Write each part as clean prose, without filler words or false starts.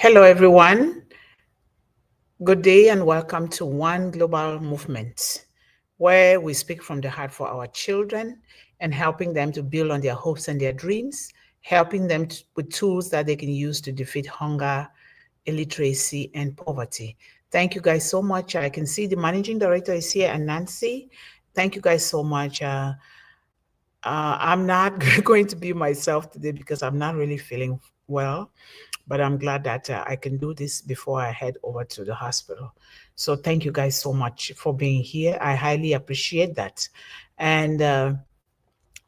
Hello, everyone. Good day and welcome to One Global Movement, where we speak from the heart for our children and helping them to build on their hopes and their dreams, helping them with tools that they can use to defeat hunger, illiteracy, and poverty. Thank you guys so much. I can see the managing director is here and Nancy. Thank you guys so much. I'm not going to be myself today because I'm not really feeling well, but I'm glad that I can do this before I head over to the hospital. So thank you guys so much for being here. I highly appreciate that. And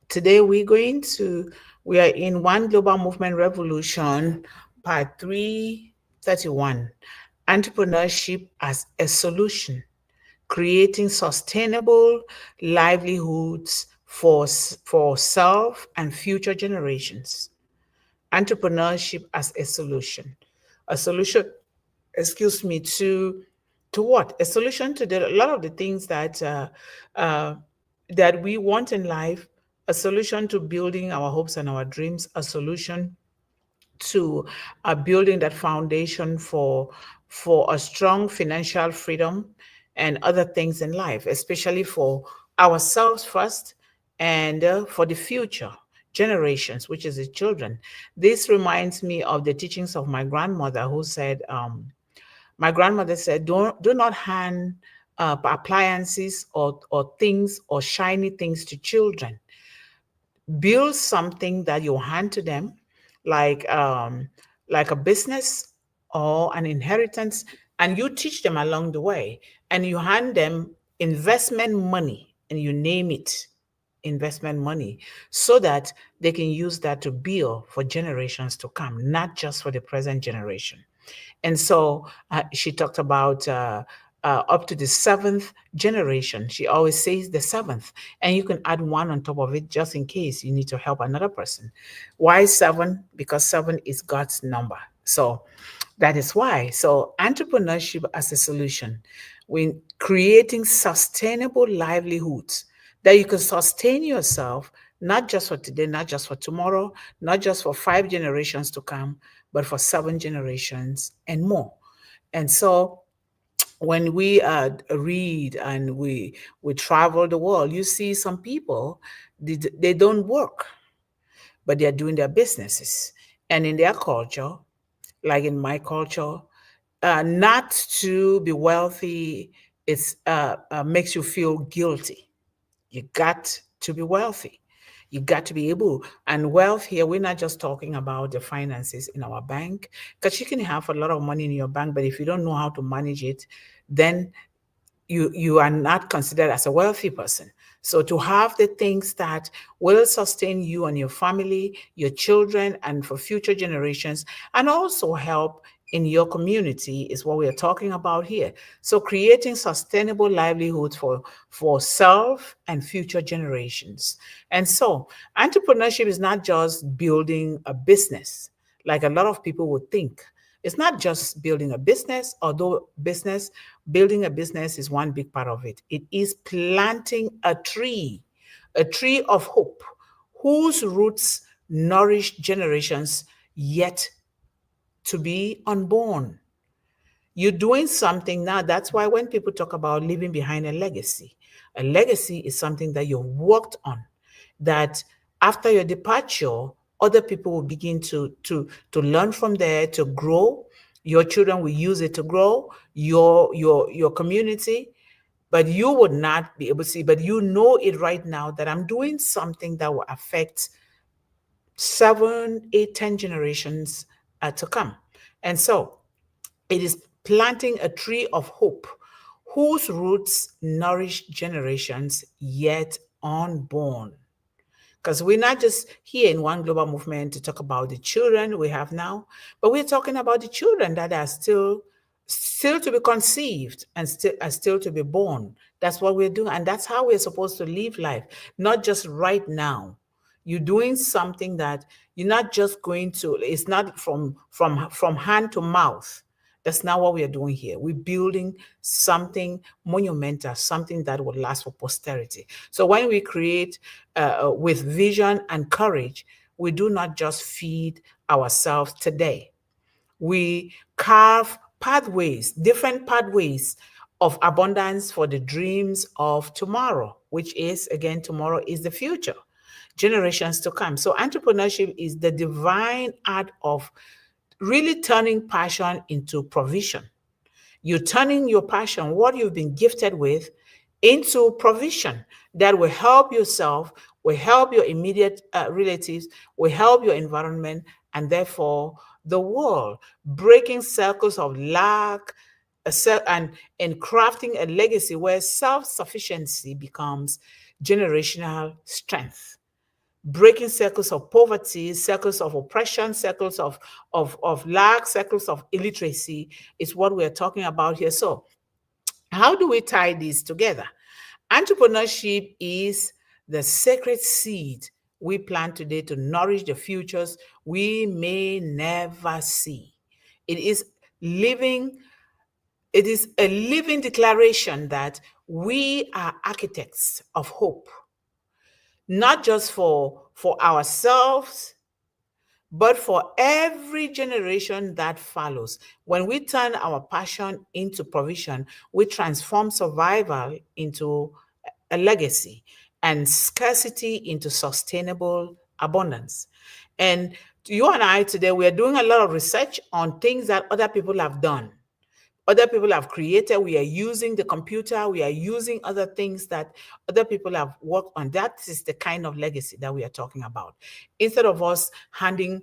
today we are in One Global Movement Revolution, part 331, Entrepreneurship as a Solution, creating sustainable livelihoods for self and future generations. Entrepreneurship as a solution, excuse me, to what? A solution to a lot of the things uh, that we want in life, a solution to building our hopes and our dreams, a solution to building that foundation for a strong financial freedom and other things in life, especially for ourselves first and for the future generations, which is the children. This reminds me of the teachings of my grandmother, who said, my grandmother said, do not hand appliances or things or shiny things to children. Build something that you hand to them, like um, like a business or an inheritance, and you teach them along the way, and you hand them investment money, and you name it investment money, so that they can use that to build for generations to come, not just for the present generation. And so she talked about up to the seventh generation. She always says the seventh, and you can add one on top of it just in case you need to help another person. Why seven? Because seven is God's number. So that is why. So entrepreneurship as a solution, when creating sustainable livelihoods that you can sustain yourself, not just for today, not just for tomorrow, not just for 5 generations to come, but for 7 generations and more. And so when we read and we travel the world, you see some people, they don't work, but they're doing their businesses. And in their culture, like in my culture, not to be wealthy, it's makes you feel guilty. You got to be wealthy. You got to be able, and wealth here, we're not just talking about the finances in our bank, because you can have a lot of money in your bank, but if you don't know how to manage it, then you are not considered as a wealthy person. So to have the things that will sustain you and your family, your children, and for future generations, and also help in your community is what we are talking about here. So creating sustainable livelihoods for self and future generations. And so entrepreneurship is not just building a business like a lot of people would think. It's not just building a business, although building a business is one big part of it. It is planting a tree of hope, whose roots nourish generations yet to be unborn. You're doing something now. That's why when people talk about leaving behind a legacy is something that you've worked on, that after your departure, other people will begin to learn from there, to grow. Your children will use it to grow your community, but you would not be able to see, but you know it right now that I'm doing something that will affect 7, 8, 10 generations to come. And so it is planting a tree of hope whose roots nourish generations yet unborn. Because we're not just here in One Global Movement to talk about the children we have now, but we're talking about the children that are still to be conceived and still to be born. That's what we're doing, and that's how we're supposed to live life, not just right now. You're doing something that you're not just going to, it's not from hand to mouth. That's not what we are doing here. We're building something monumental, something that will last for posterity. So when we create with vision and courage, we do not just feed ourselves today. We carve pathways, different pathways of abundance for the dreams of tomorrow, which is, again, tomorrow is the future, generations to come. So entrepreneurship is the divine art of really turning passion into provision. You're turning your passion, what you've been gifted with, into provision that will help yourself, will help your immediate relatives, will help your environment, and therefore the world, breaking circles of lack and crafting a legacy where self-sufficiency becomes generational strength. Breaking circles of poverty, circles of oppression, circles of lack, circles of illiteracy is what we're talking about here. So how do we tie these together? Entrepreneurship is the sacred seed we plant today to nourish the futures we may never see. It is living, it is a living declaration that we are architects of hope, not just for ourselves, but for every generation that follows. When we turn our passion into provision, we transform survival into a legacy and scarcity into sustainable abundance. And you and I today, we are doing a lot of research on things that other people have done. Other people have created. We are using the computer. We are using other things that other people have worked on. That is the kind of legacy that we are talking about. Instead of us handing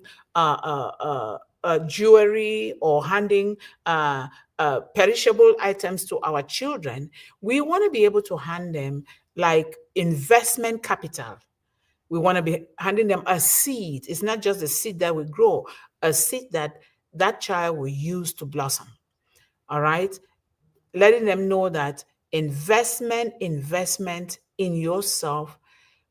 jewelry or handing perishable items to our children, we want to be able to hand them like investment capital. We want to be handing them a seed. It's not just a seed that will grow, a seed that that child will use to blossom. All right, letting them know that investment in yourself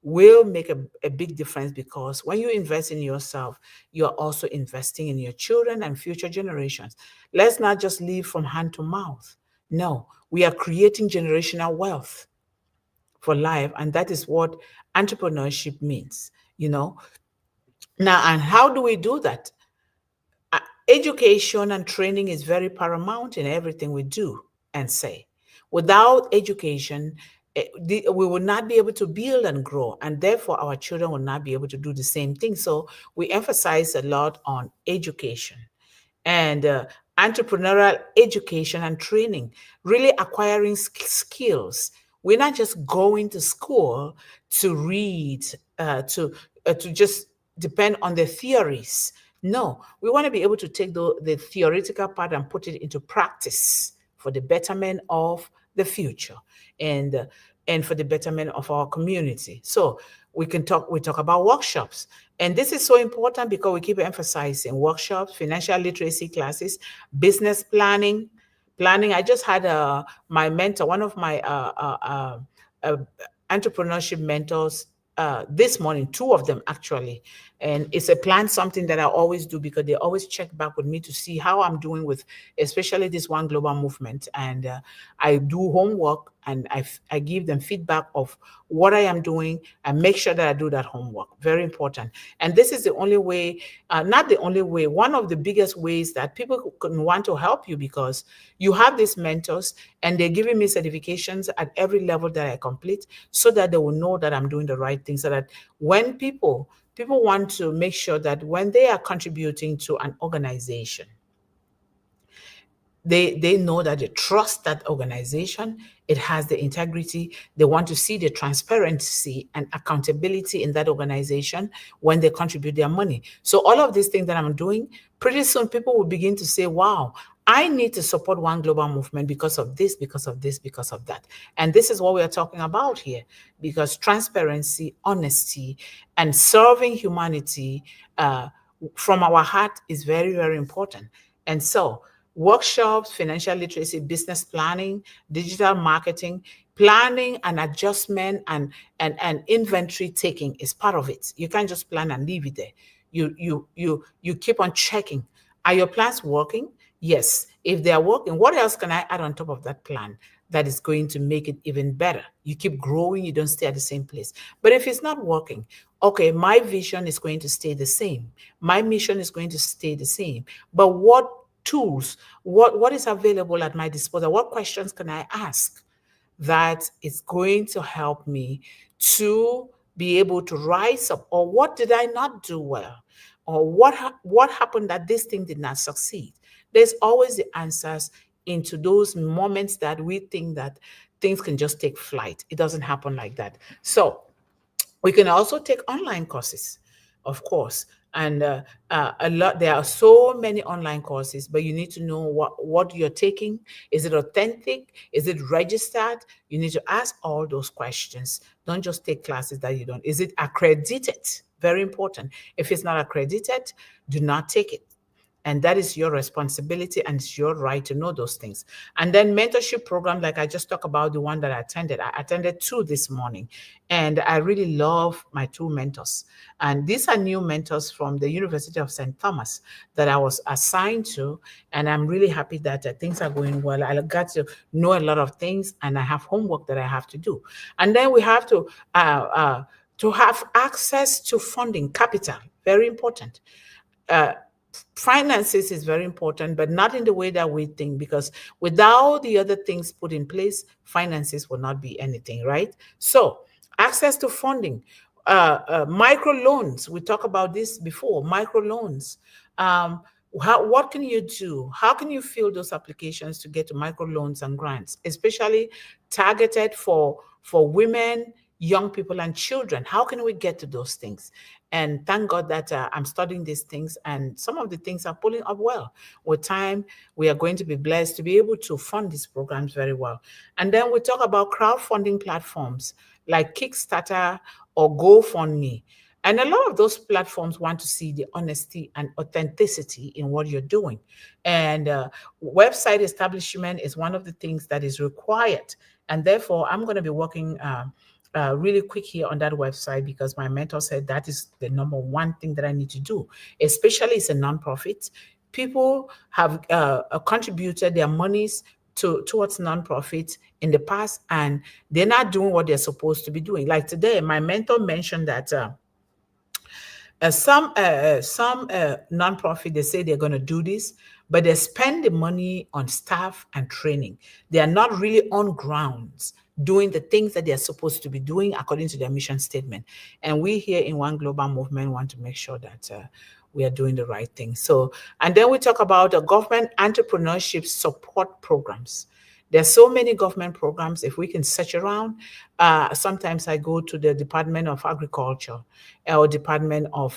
will make a big difference, because when you invest in yourself, you're also investing in your children and future generations. Let's not just live from hand to mouth. No, we are creating generational wealth for life, and that is what entrepreneurship means, you know. Now, and how do we do that? Education and training is very paramount in everything we do and say. Without education, we will not be able to build and grow, and therefore our children will not be able to do the same thing. So we emphasize a lot on education and entrepreneurial education and training, really acquiring skills. We're not just going to school to read, to just depend on the theories. No, we want to be able to take the theoretical part and put it into practice for the betterment of the future and for the betterment of our community. So we talk about workshops. And this is so important because we keep emphasizing workshops, financial literacy classes, business planning. I just had my mentor, one of my entrepreneurship mentors, this morning, two of them actually. And it's a plan, something that I always do, because they always check back with me to see how I'm doing with, especially this One Global movement. And I do homework, and I give them feedback of what I am doing and make sure that I do that homework. Very important. And this is the only way, not the only way, one of the biggest ways that people can want to help you, because you have these mentors and they're giving me certifications at every level that I complete, so that they will know that I'm doing the right thing, so that when people want to make sure that when they are contributing to an organization, they know that they trust that organization, it has the integrity. They want to see the transparency and accountability in that organization when they contribute their money. So all of these things that I'm doing, pretty soon people will begin to say, wow, I need to support One Global movement because of this, because of this, because of that. And this is what we are talking about here, because transparency, honesty, and serving humanity from our heart is very, very important. And so workshops, financial literacy, business planning, digital marketing, planning and adjustment and inventory taking is part of it. You can't just plan and leave it there. You keep on checking. Are your plans working? Yes. If they are working, what else can I add on top of that plan that is going to make it even better? You keep growing, you don't stay at the same place. But if it's not working, okay, my vision is going to stay the same. My mission is going to stay the same. But what tools, what is available at my disposal, what questions can I ask that is going to help me to be able to rise up, or what did I not do well, or what happened that this thing did not succeed. There's always the answers into those moments that we think that things can just take flight. It doesn't happen like that. So we can also take online courses, of course, and a lot. There are so many online courses, but you need to know what you're taking. Is it authentic? Is it registered? You need to ask all those questions. Don't just take classes that you don't. Is it accredited? Very important. If it's not accredited, do not take it. And that is your responsibility, and it's your right to know those things. And then mentorship program, like I just talked about, the one that I attended two this morning, and I really love my two mentors. And these are new mentors from the University of St. Thomas that I was assigned to, and I'm really happy that things are going well. I got to know a lot of things, and I have homework that I have to do. And then we have to have access to funding, capital, very important. Finances is very important, but not in the way that we think, because without the other things put in place, finances will not be anything, right? So access to funding, micro loans. We talked about this before, micro loans. What can you do? How can you fill those applications to get to micro loans and grants, especially targeted for women, young people, and children? How can we get to those things? And thank God that I'm studying these things, and some of the things are pulling up well. With time, we are going to be blessed to be able to fund these programs very well. And then we talk about crowdfunding platforms like Kickstarter or GoFundMe. And a lot of those platforms want to see the honesty and authenticity in what you're doing. And website establishment is one of the things that is required. And therefore, I'm going to be working really quick here on that website, because my mentor said that is the number one thing that I need to do, especially it's a nonprofit. People have contributed their monies towards nonprofits in the past, and they're not doing what they're supposed to be doing. Like today, my mentor mentioned that some nonprofit, they say they're going to do this, but they spend the money on staff and training. They are not really on grounds doing the things that they're supposed to be doing according to their mission statement. And we here in One Global Movement want to make sure that we are doing the right thing. So, and then we talk about the government entrepreneurship support programs. There's so many government programs. If we can search around, sometimes I go to the Department of Agriculture or Department of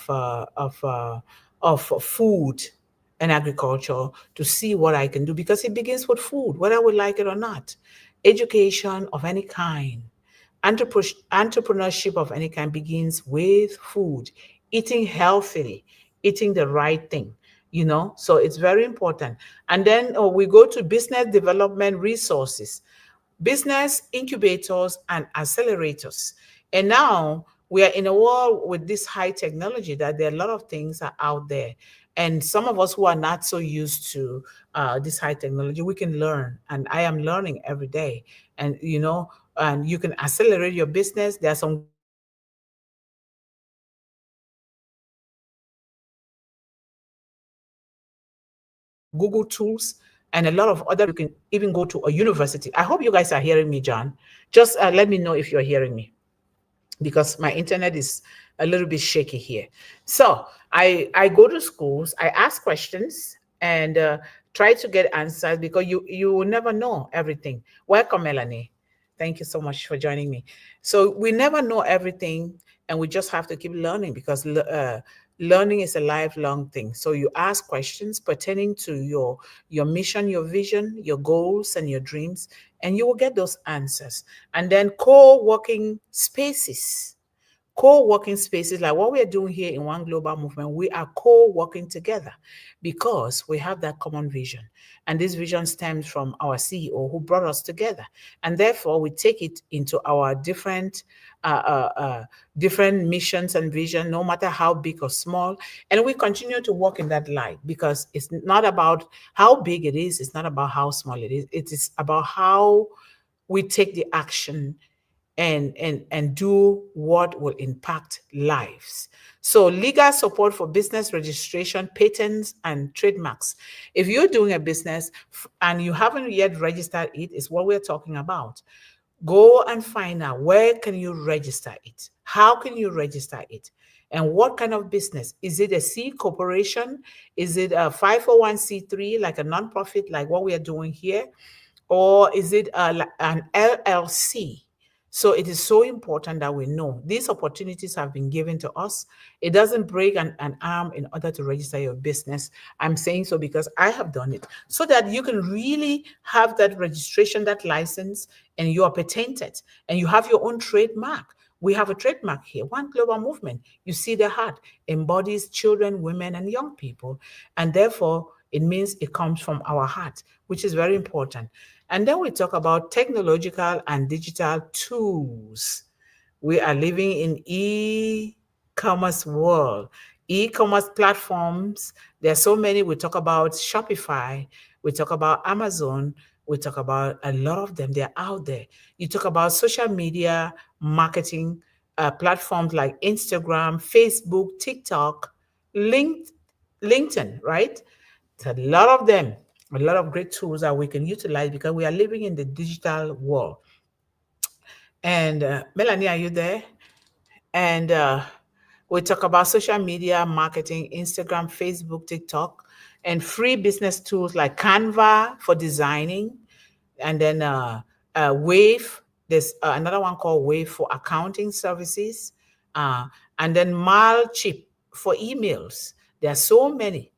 Food and Agriculture to see what I can do, because it begins with food, whether we like it or not. Education of any kind, entrepreneurship of any kind begins with food, eating healthily, eating the right thing. So it's very important. And then we go to business development resources, business incubators and accelerators. And now we are in a world with this high technology that there are a lot of things are out there. And some of us who are not so used to this high technology, we can learn. And I am learning every day. And, and you can accelerate your business. There are some Google tools and a lot of other. You can even go to a university. I hope you guys are hearing me, John. Just let me know if you're hearing me, because my internet is a little bit shaky here. So I go to schools, I ask questions, and try to get answers, because you will never know everything. Welcome, Melanie. Thank you so much for joining me. So we never know everything, and we just have to keep learning, because learning is a lifelong thing. So you ask questions pertaining to your mission, your vision, your goals, and your dreams, and you will get those answers. And then co-working spaces. Co-working spaces, like what we are doing here in One Global Movement, we are co-working together because we have that common vision. And this vision stems from our CEO who brought us together. And therefore, we take it into our different missions and vision, no matter how big or small. And we continue to work in that light, because it's not about how big it is. It's not about how small it is. It is about how we take the action and do what will impact lives. So legal support for business registration, patents, and trademarks. If you're doing a business and you haven't yet registered it, is what we're talking about. Go and find out, where can you register it? How can you register it? And what kind of business? Is it a C corporation? Is it a 501c3, like a nonprofit, like what we are doing here? Or is it an LLC? So it is so important that we know these opportunities have been given to us. It doesn't break an arm in order to register your business. I'm saying so because I have done it, so that you can really have that registration, that license, and you are patented and you have your own trademark. We have a trademark here, One Global Movement. You see, the heart embodies children, women, and young people. And therefore, it means it comes from our heart, which is very important. And then we talk about technological and digital tools. We are living in e-commerce world. E-commerce platforms, there are so many. We talk about Shopify, we talk about Amazon, we talk about a lot of them. They're out there. You talk about social media marketing platforms like Instagram, Facebook, TikTok, Link, LinkedIn, right? It's a lot of them, a lot of great tools that we can utilize because we are living in the digital world. And Melanie, are you there? And we talk about social media marketing, Instagram, Facebook, TikTok, and free business tools like Canva for designing, and then Wave. There's another one called Wave for accounting services, uh, and then Mailchimp for emails. There are so many.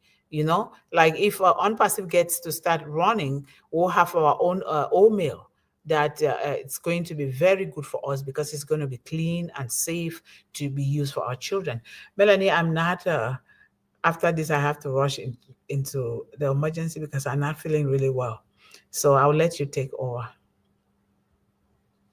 Like if Unpassive gets to start running, we'll have our own mail that it's going to be very good for us because it's going to be clean and safe to be used for our children. Melanie, I'm not. After this, I have to rush into the emergency because I'm not feeling really well. So I'll let you take over.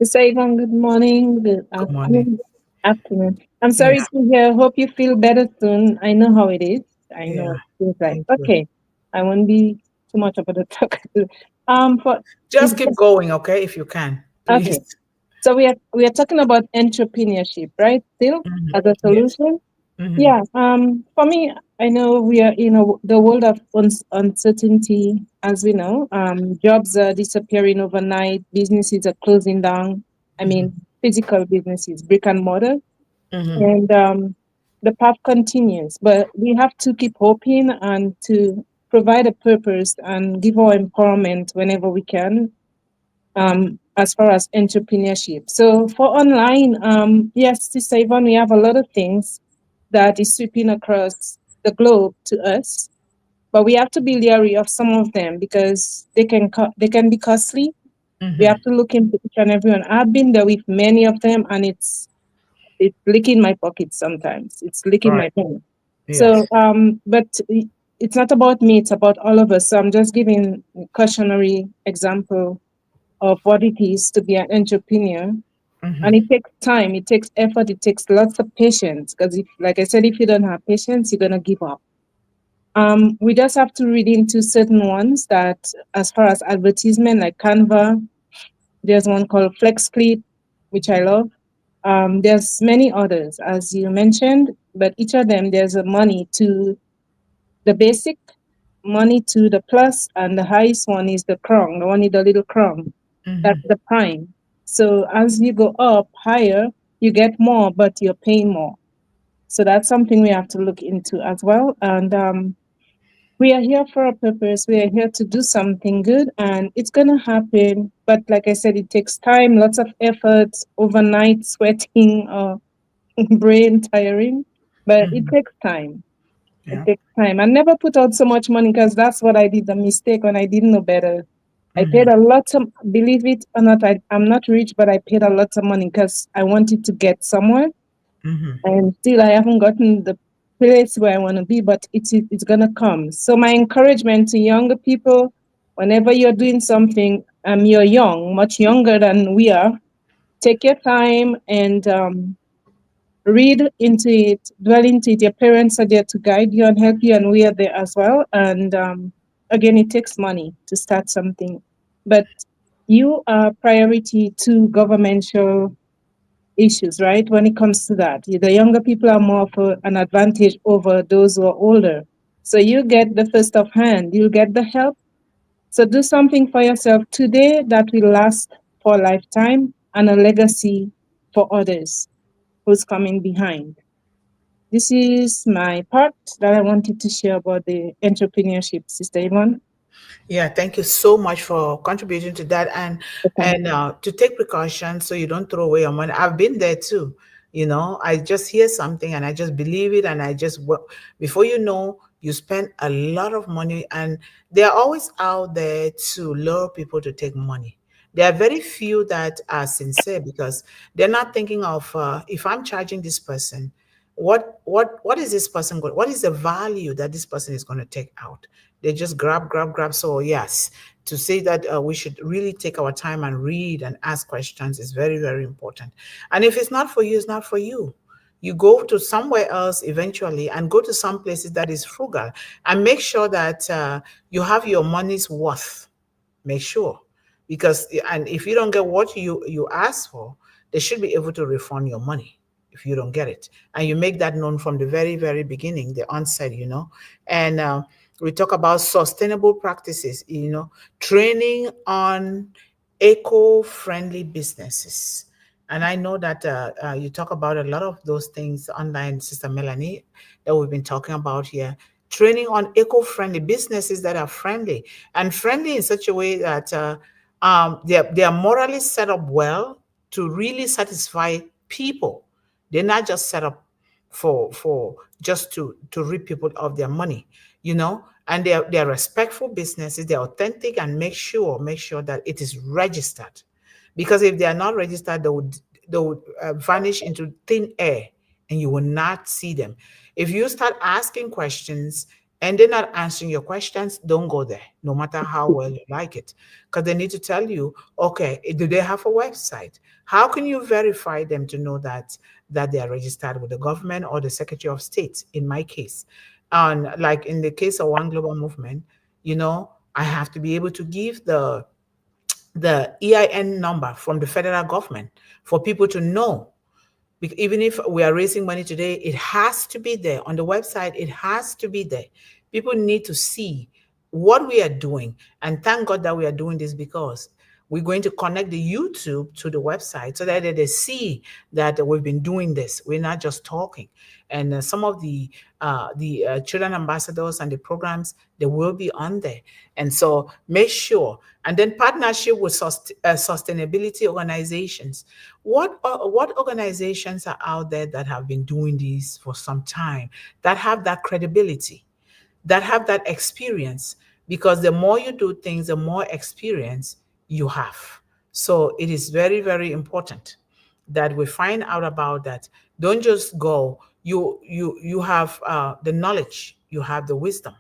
Mr. Yvonne, good morning, good Good morning. afternoon. I'm sorry Yeah, to hear. Hope you feel better soon. I know how it is. I know yeah. what it feels like. Thank you. Okay, I won't be too much of a talk. For Just it's keep going, okay, if you can, please. okay. So we are talking about entrepreneurship, right? Still Mhm. as a Yes. solution. Hmm. Yeah. For me, I know we are in the world of uncertainty, as we know. Jobs are disappearing overnight. Businesses are closing down. I mean, Hmm. physical businesses, brick and mortar, Hmm. and the path continues. But we have to keep hoping and to provide a purpose and give our empowerment whenever we can. As far as entrepreneurship. So for online, yes, Sister Yvonne, we have a lot of things that is sweeping across the globe to us, but we have to be leery of some of them because they can be costly. We Hmm. have to look into each and every one. I've been there with many of them, and it's licking my pocket sometimes. It's licking Right. my pen. So, Yes. it's not about me; it's about all of us. So I'm just giving a cautionary example of what it is to be an entrepreneur. And Hmm. it takes time, it takes effort, it takes lots of patience. Because if, like I said, if you don't have patience, you're gonna give up. We just have to read into certain ones that, as far as advertisement, like Canva, there's one called FlexClip, which I love. There's many others, as you mentioned, but each of them there's a money to the basic, money to the plus, and the highest one is the crown, the one with the little crown. That's Hmm. the prime. So as you go up higher, you get more, but you're paying more. So that's something we have to look into as well. And we are here for a purpose. We are here to do something good, and it's gonna happen. But like I said, it takes time, lots of effort, overnight sweating, brain tiring. But it Hmm. takes time. It Yeah. takes time. I never put out so much money because that's what I did the mistake when I didn't know better. I paid Hmm. a lot of, believe it or not, I'm not rich, but I paid a lot of money because I wanted to get somewhere. Hmm. And still, I haven't gotten the place where I want to be, but it's going to come. So, my encouragement to younger people, whenever you're doing something, you're young, much younger than we are, take your time and read into it, dwell into it. Your parents are there to guide you and help you, and we are there as well. And again, it takes money to start something, but you are priority to governmental. issues, right? When it comes to that, the younger people are more of an advantage over those who are older. So you get the first of hand, you get the help. So do something for yourself today that will last for a lifetime and a legacy for others who's coming behind. This is my part that I wanted to share about the entrepreneurship, Sister Yvonne. Yeah, thank you so much for contributing to that, Okay. and to take precautions so you don't throw away your money. I've been there too. I just hear something and I just believe it, and before you know, you spend a lot of money, and they're always out there to lure people to take money. There are very few that are sincere because they're not thinking of, if I'm charging this person, what is this person going, what is the value that this person is going to take out. They just grab, grab, grab. So yes, to say that we should really take our time and read and ask questions is very, very important. And if it's not for you, it's not for you. You go to somewhere else eventually, and go to some places that is frugal, and make sure that you have your money's worth. Make sure, because and if you don't get what you ask for, they should be able to refund your money if you don't get it, and you make that known from the very, very beginning, the onset. And we talk about sustainable practices, training on eco-friendly businesses. And I know that you talk about a lot of those things online, Sister Melanie, that we've been talking about here. Training on eco-friendly businesses that are friendly, and friendly in such a way that they are morally set up well to really satisfy people. They're not just set up for just to rid people of their money, and they're respectful businesses. They're authentic, and make sure that it is registered, because if they are not registered, they would vanish into thin air, and you will not see them. If you start asking questions and they're not answering your questions, don't go there, no matter how well you like it, because they need to tell you, okay, do they have a website? How can you verify them to know that they are registered with the government or the Secretary of State? In my case, and like in the case of One Global Movement, I have to be able to give the EIN number from the federal government for people to know. Even if we are raising money today, it has to be there on the website. It has to be there. People need to see what we are doing. And thank God that we are doing this, because we're going to connect the YouTube to the website so that they see that we've been doing this. We're not just talking. And some of the children ambassadors and the programs, they will be on there. And so make sure. And then partnership with sustainability organizations. What organizations are out there that have been doing this for some time, that have that credibility, that have that experience? Because the more you do things, the more experience you have. So it is very, very important that we find out about that. Don't just go. You have the knowledge, you have the wisdom.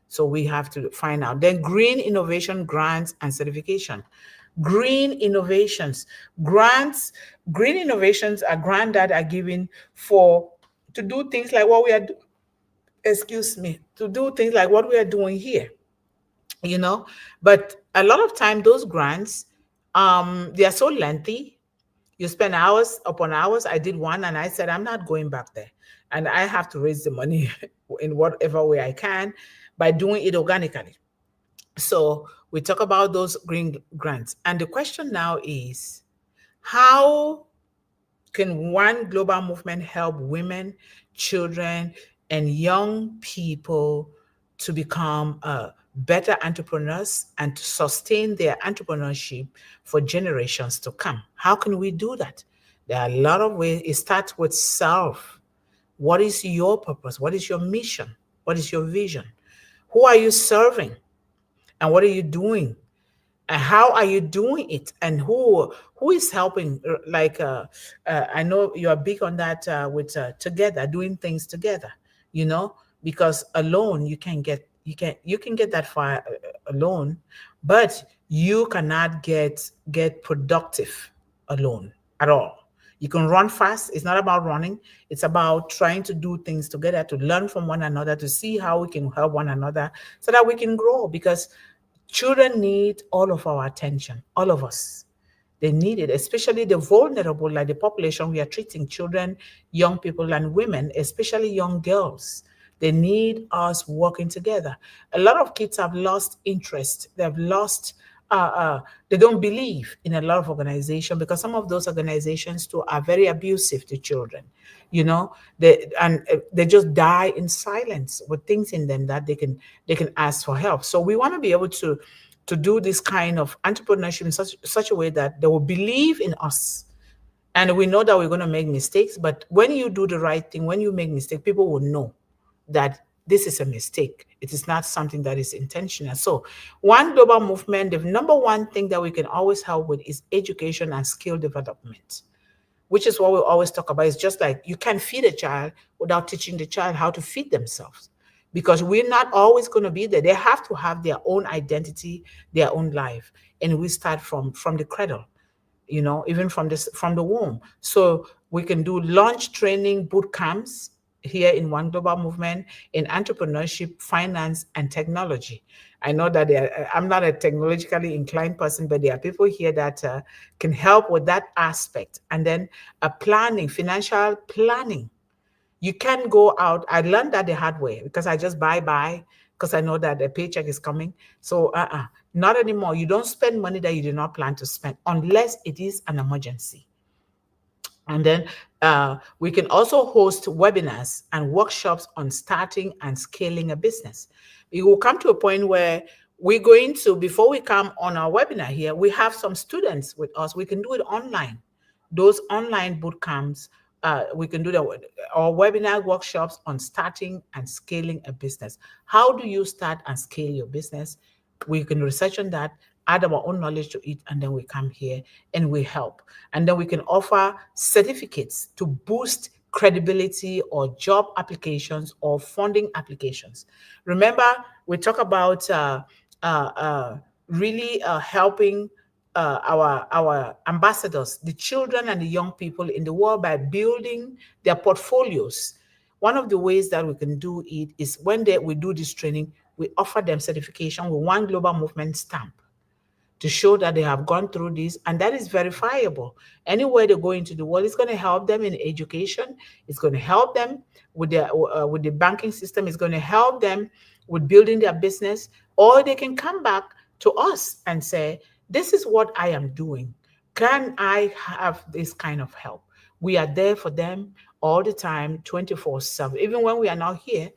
So we have to find out. Then green innovation grants and certification. Green innovations grants. Green innovations are grants that are given for to do things like what we are excuse me, to do things like what we are doing here, you know. But a lot of time those grants, they are so lengthy. You spend hours upon hours. I did one and I said, I'm not going back there. And I have to raise the money in whatever way I can by doing it organically. So we talk about those green grants. And the question now is, how can One Global Movement help women, children, and young people to become better entrepreneurs and to sustain their entrepreneurship for generations to come? How can we do that? There are a lot of ways. It starts with self. What is your purpose? What is your mission? What is your vision? Who are you serving? And what are you doing? And how are you doing it? And who is helping? Like I know you are big on that, with together, doing things together, because alone you can get that far alone, but you cannot get productive alone at all. You can run fast. It's not about running. It's about trying to do things together, to learn from one another, to see how we can help one another so that we can grow. Because children need all of our attention, all of us. They need it, especially the vulnerable, like the population we are treating, children, young people, and women, especially young girls. They need us working together. A lot of kids have lost interest. They've lost, they don't believe in a lot of organizations because some of those organizations too are very abusive to children. You know, they just die in silence with things in them that they can ask for help. So we want to be able to do this kind of entrepreneurship in such a way that they will believe in us. And we know that we're going to make mistakes, but when you do the right thing, when you make mistake, people will know that this is a mistake. It is not something that is intentional. So one global movement, the number one thing that we can always help with is education and skill development, which is what we always talk about. It's just like you can't feed a child without teaching the child how to feed themselves, because we're not always going to be there. They have to have their own identity, their own life, and we start from the cradle, even from the womb. So we can do launch training boot camps here in One Global Movement in entrepreneurship, finance, and technology. I know that I'm not a technologically inclined person, but there are people here that can help with that aspect. And then planning, financial planning. You can go out. I learned that the hard way because I just buy because I know that the paycheck is coming. So not anymore. You don't spend money that you did not plan to spend unless it is an emergency. And then we can also host webinars and workshops on starting and scaling a business. It will come to a point where we're going to, before we come on our webinar here, we have some students with us. We can do it online. Those online boot camps, we can do that, or webinar workshops on starting and scaling a business. How do you start and scale your business? We can research on that, add our own knowledge to it, and then we come here and we help. And then we can offer certificates to boost credibility or job applications or funding applications. Remember, we talk about really helping our ambassadors, the children and the young people in the world, by building their portfolios. One of the ways that we can do it is when we do this training, we offer them certification with One Global Movement stamp to show that they have gone through this, and that is verifiable. Anywhere they go into the world, it's going to help them in education. It's going to help them with the banking system. It's going to help them with building their business, or they can come back to us and say, this is what I am doing. Can I have this kind of help? We are there for them all the time, 24/7. Even when we are not here,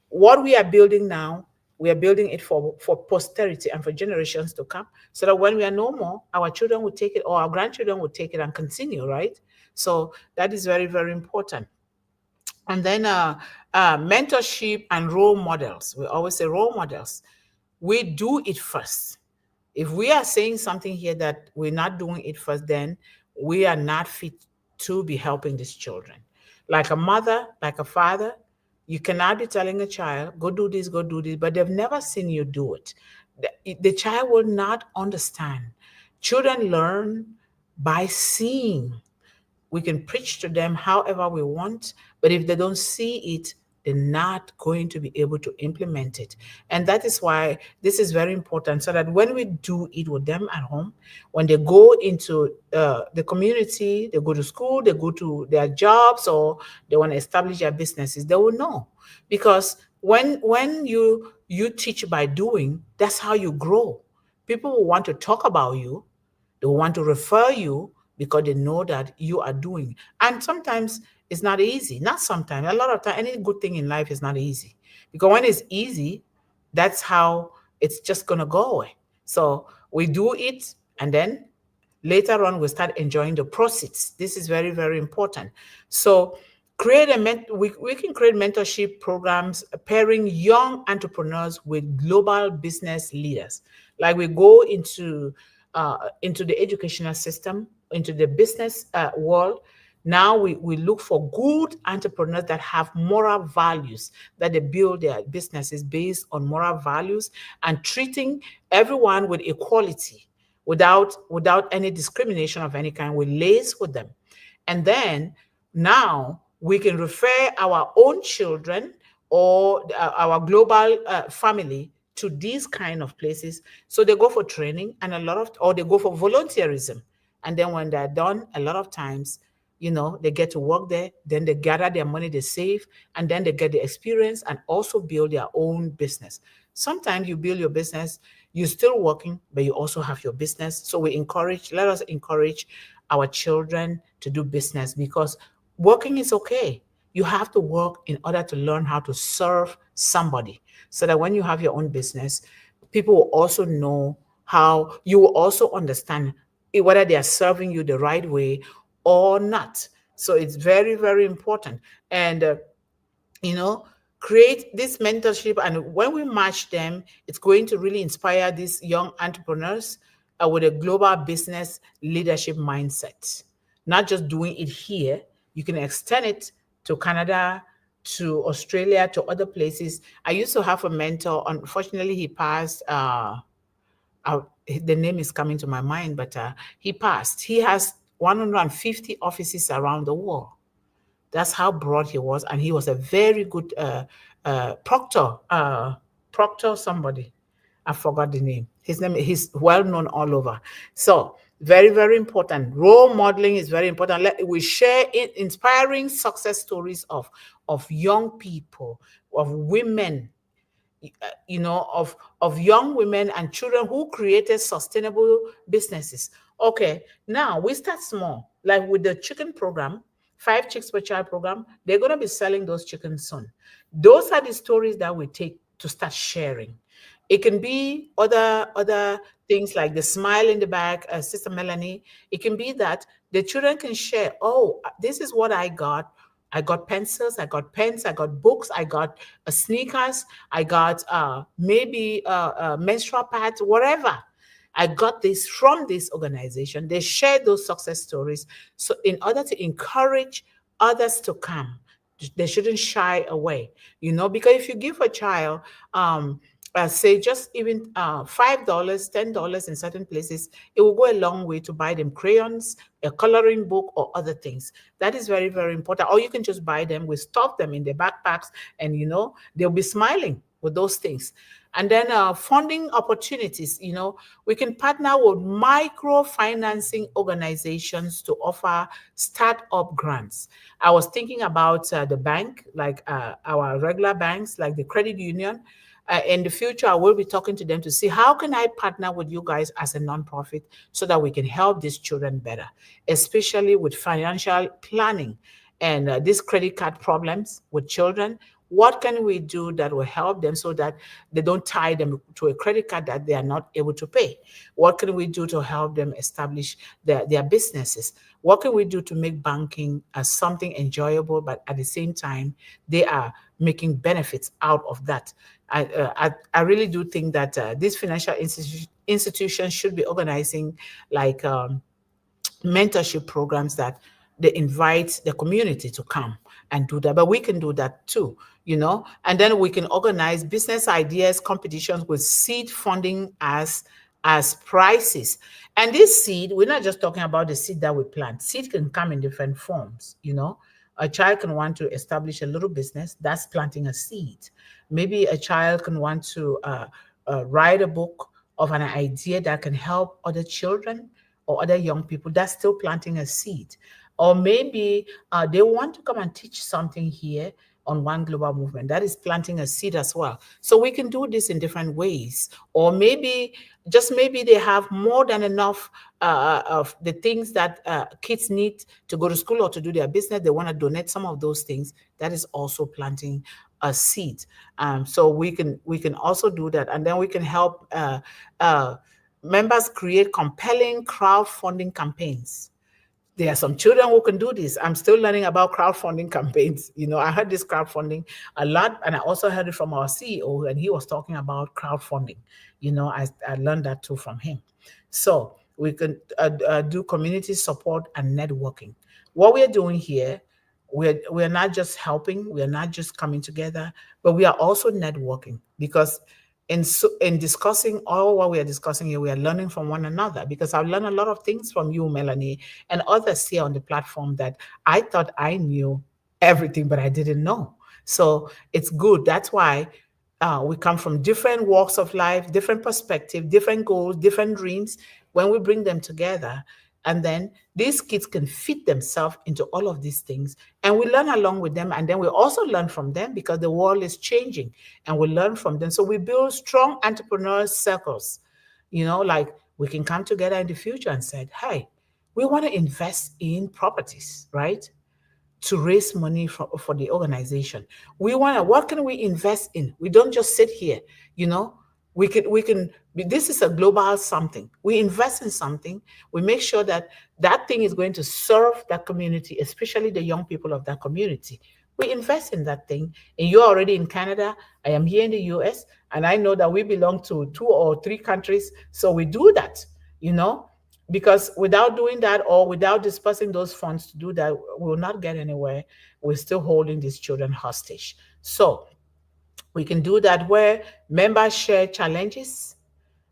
what we are building now, we are building it for posterity and for generations to come, so that when we are no more, our children will take it, or our grandchildren will take it and continue, right? So that is very, very important. And then mentorship and role models. We always say role models. We do it first. If we are saying something here that we're not doing it first, then we are not fit to be helping these children. Like a mother, like a father, you cannot be telling a child, go do this, but they've never seen you do it. The child will not understand. Children learn by seeing. We can preach to them however we want, but if they don't see it, they're not going to be able to implement it. And that is why this is very important, so that when we do it with them at home, when they go into the community, they go to school, they go to their jobs, or they want to establish their businesses, they will know. Because when you teach by doing, that's how you grow. People will want to talk about you. They will want to refer you because they know that you are doing. And sometimes it's not easy. Not sometimes. A lot of time, any good thing in life is not easy. Because when it's easy, that's how it's just going to go away. So we do it, and then later on, we start enjoying the proceeds. This is very, very important. So we can create mentorship programs pairing young entrepreneurs with global business leaders. Like we go into the educational system, into the business world. Now we look for good entrepreneurs that have moral values, that they build their businesses based on moral values and treating everyone with equality, without any discrimination of any kind. We liaise with them. And then now we can refer our own children or our global family to these kind of places. So they go for training, and or they go for volunteerism. And then when they're done, a lot of times, they get to work there, then they gather their money, they save, and then they get the experience and also build their own business. Sometimes you build your business, you're still working, but you also have your business. So let us encourage our children to do business, because working is okay. You have to work in order to learn how to serve somebody, so that when you have your own business, people will also know how, you will also understand whether they are serving you the right way or not. So it's very, very important. And you know, create this mentorship. And when we match them, it's going to really inspire these young entrepreneurs with a global business leadership mindset. Not just doing it here, you can extend it to Canada, to Australia, to other places. I used to have a mentor. Unfortunately, he passed. The name is coming to my mind, but he passed. He has 150 offices around the world. That's how broad he was, and he was a very good proctor. Proctor somebody, I forgot the name. His name. He's well known all over. So very, very important. Role modeling is very important. We share inspiring success stories of young people, of women, of young women and children who created sustainable businesses. Okay, now we start small, like with the chicken program, 5 chicks per child program. They're going to be selling those chickens soon. Those are the stories that we take to start sharing. It can be other things like the smile in the back, Sister Melanie. It can be that the children can share, oh, this is what I got. I got pencils, I got pens, I got books, I got sneakers, I got maybe menstrual pads, whatever. I got this from this organization. They share those success stories. So, in order to encourage others to come, they shouldn't shy away, because if you give a child, say just even $5, $10 in certain places, it will go a long way to buy them crayons, a coloring book, or other things. That is very, very important. Or you can just buy them, we stuff them in their backpacks, and they'll be smiling with those things. And then funding opportunities, we can partner with microfinancing organizations to offer startup grants. I was thinking about the bank, like our regular banks, like the credit union. In the future, I will be talking to them to see how can I partner with you guys as a nonprofit so that we can help these children better, especially with financial planning and these credit card problems with children. What can we do that will help them so that they don't tie them to a credit card that they are not able to pay? What can we do to help them establish their businesses? What can we do to make banking as something enjoyable, but at the same time, they are making benefits out of that? I really do think that these financial institutions should be organizing like mentorship programs that they invite the community to come and do that. But we can do that too, and then we can organize business ideas competitions with seed funding as prizes. And this seed, we're not just talking about the seed that we plant. Seed can come in different forms. A child can want to establish a little business, that's planting a seed. Maybe a child can want to write a book of an idea that can help other children or other young people, that's still planting a seed. Or maybe they want to come and teach something here on One Global Movement, that is planting a seed as well. So we can do this in different ways. Or maybe, just maybe they have more than enough of the things that kids need to go to school or to do their business. They want to donate some of those things. That is also planting a seed. So we can also do that. And then we can help members create compelling crowdfunding campaigns. There are some children who can do this. I'm still learning about crowdfunding campaigns. I heard this crowdfunding a lot, and I also heard it from our CEO, and he was talking about crowdfunding. I learned that too from him. So we can do community support and networking. What we are doing here, we're not just helping, we are not just coming together, but we are also networking, because in discussing all what we are discussing here, we are learning from one another, because I've learned a lot of things from you, Melanie, and others here on the platform that I thought I knew everything, but I didn't know. So it's good. That's why we come from different walks of life, different perspective, different goals, different dreams. When we bring them together, And then these kids can fit themselves into all of these things. And we learn along with them. And then we also learn from them because the world is changing and we learn from them. So we build strong entrepreneur circles, like we can come together in the future and say, hey, we want to invest in properties, right? To raise money for the organization. We want to, what can we invest in? We don't just sit here, you know. We can this is a global something. We invest in something. We make sure that that thing is going to serve that community, especially the young people of that community. We invest in that thing. And you're already in Canada. I am here in the US, and I know that we belong to 2 or 3 countries. So we do that, you know because without doing that or without dispersing those funds to do that, we will not get anywhere. We're still holding these children hostage. So we can do that where members share challenges.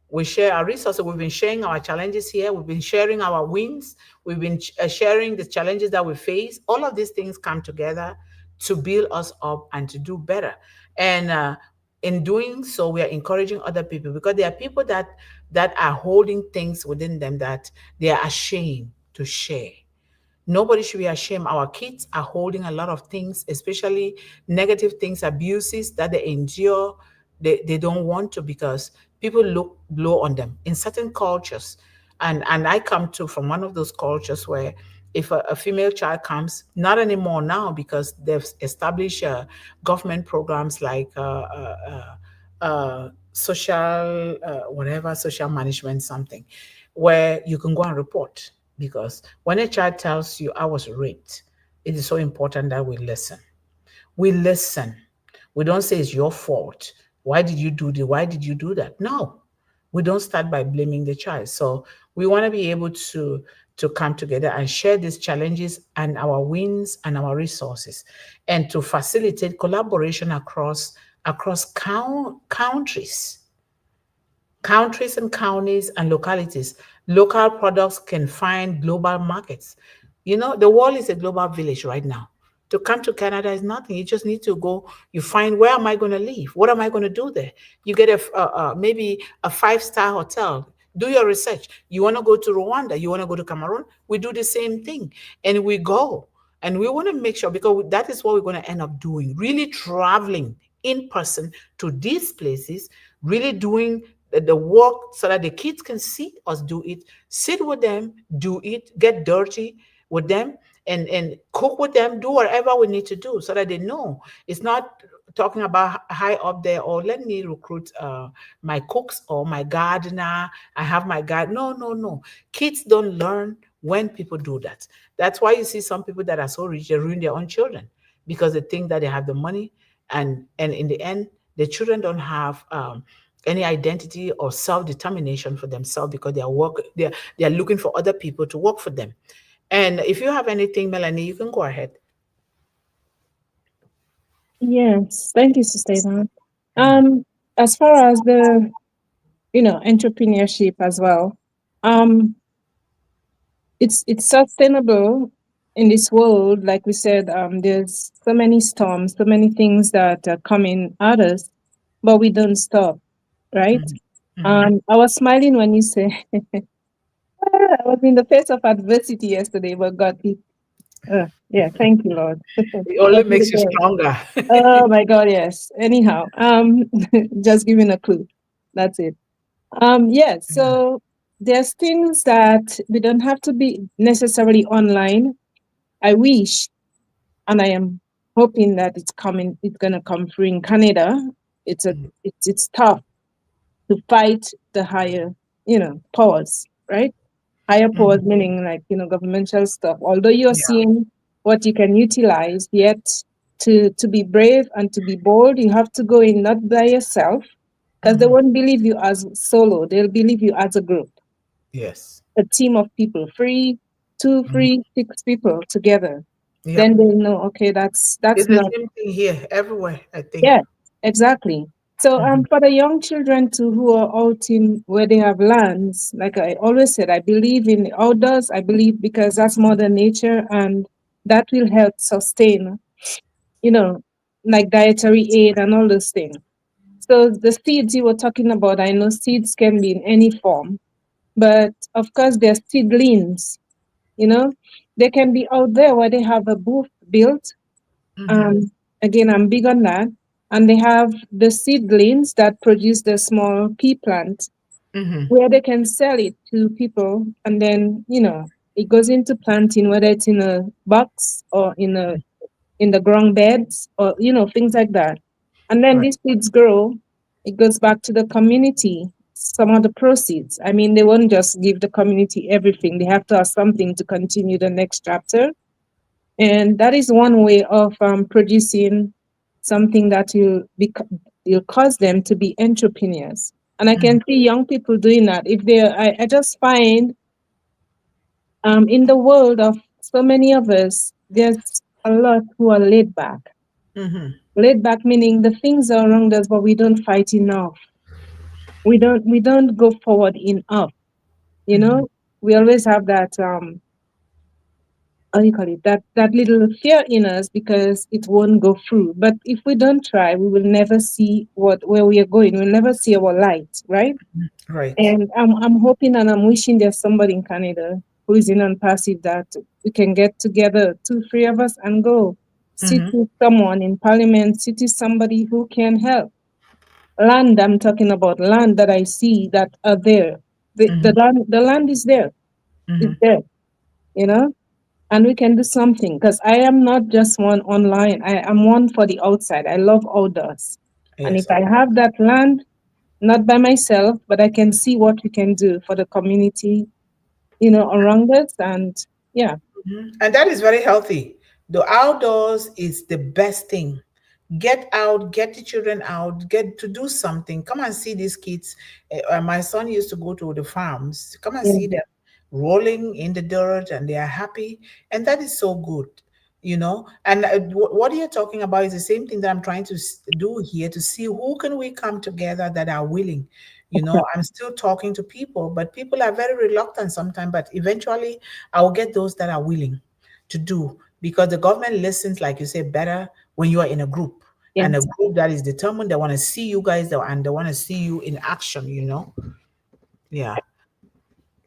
We share our resources. We've been sharing our challenges here. We've been sharing our wins. We've been sharing the challenges that we face. All of these things come together to build us up and to do better. And in doing so, we are encouraging other people because there are people that are holding things within them that they are ashamed to share. Nobody should be ashamed. Our kids are holding a lot of things, especially negative things, abuses that they endure. They don't want to because people look low on them in certain cultures. And I come to from one of those cultures where if a female child comes, not anymore now because they've established government programs like social whatever social management something where you can go and report because when a child tells you I was raped, it is so important that we listen. We listen. We don't say it's your fault. Why did you do this? Why did you do that? No, we don't start by blaming the child. So we want to be able to come together and share these challenges and our wins and our resources, and to facilitate collaboration across countries and counties and localities. Local products can find global markets. The world is a global village right now. To come to Canada is nothing. You just need to go. You find, where am I going to live? What am I going to do there? You get maybe a 5-star hotel. Do your research. You want to go to Rwanda? You want to go to Cameroon? We do the same thing, and we go. And we want to make sure, because that is what we're going to end up doing, really traveling in person to these places, really doing the work so that the kids can see us do it, sit with them, do it, get dirty with them, and cook with them, do whatever we need to do so that they know. It's not talking about high up there, or let me recruit my cooks or my gardener. I have my garden. No, no, no. Kids don't learn when people do that. That's why you see some people that are so rich, they ruin their own children because they think that they have the money, and in the end, the children don't have any identity or self-determination for themselves because they are looking for other people to work for them. And if you have anything, Melanie, you can go ahead. Yes, thank you, Sister Yvonne. As far as the entrepreneurship as well, it's sustainable in this world. Like we said, there's so many storms, so many things that are coming at us, but we don't stop, right? I was smiling when you say I was in the face of adversity yesterday, but God, yeah, thank you, Lord. It only makes you stronger. Oh my God, yes. Anyhow, just giving a clue. That's it. Yeah, so there's things that we don't have to be necessarily online. I wish, and I am hoping that it's gonna come through in Canada. It's tough to fight the higher, powers, right? Higher powers meaning like, governmental stuff. Although you're Yeah. seeing what you can utilize, yet to be brave and to be bold, you have to go in not by yourself, because they won't believe you as solo. They'll believe you as a group, Yes. a team of people, two, three, 6 people together. Yeah. Then they'll know, okay, that's It's the not. same thing here, everywhere, I think. Yeah, exactly. So for the young children too who are out in where they have lands, like I always said, I believe in the outdoors. I believe because that's Mother Nature, and that will help sustain, you know, like dietary aid and all those things. So the seeds you were talking about, I know seeds can be in any form, but of course they're seedlings, you know. They can be out there where they have a booth built. Mm-hmm. Um, Again, I'm big on that. And they have the seedlings that produce the small pea plant Mm-hmm. where they can sell it to people. And then, it goes into planting, whether it's in a box or in the ground beds or, things like that. And then Right. these seeds grow. It goes back to the community, some of the proceeds. I mean, they won't just give the community everything. They have to have something to continue the next chapter. And that is one way of producing something that will cause them to be entrepreneurs. And I Mm-hmm. can see young people doing that. I just find in the world of so many of us, there's a lot who are laid back. Mm-hmm. Laid back meaning the things are around us, but we don't fight enough. We don't go forward enough. You Mm-hmm. know, we always have that how do you call it, that little fear in us because it won't go through. But if we don't try, we will never see where we are going. We'll never see our light, right? Right. And I'm hoping and I'm wishing there's somebody in Canada who is in on passive that we can get together, two, three of us, and go sit Mm-hmm. with someone in parliament, sit with somebody who can help. Land, I'm talking about land that I see that are there. Mm-hmm. The land is there. Mm-hmm. It's there, you know? And we can do something because I am not just one online. I am one for the outside. I love outdoors. And if Yes. I have that land, not by myself, but I can see what we can do for the community, around us. And yeah, Mhm. And that is very healthy. The outdoors is the best thing. Get out, get the children out, get to do something. Come and see these kids. My son used to go to the farms. Come and yeah, see them rolling in the dirt and they are happy. And that is so good, you know. And what you're talking about is the same thing that I'm trying to do here to see who can we come together that are willing. You know, I'm still talking to people, but people are very reluctant sometimes. But eventually, I will get those that are willing to do because the government listens, like you say, better when you are in a group and a yes. group that is determined. They want to see you guys there and they want to see you in action, you know? Yeah.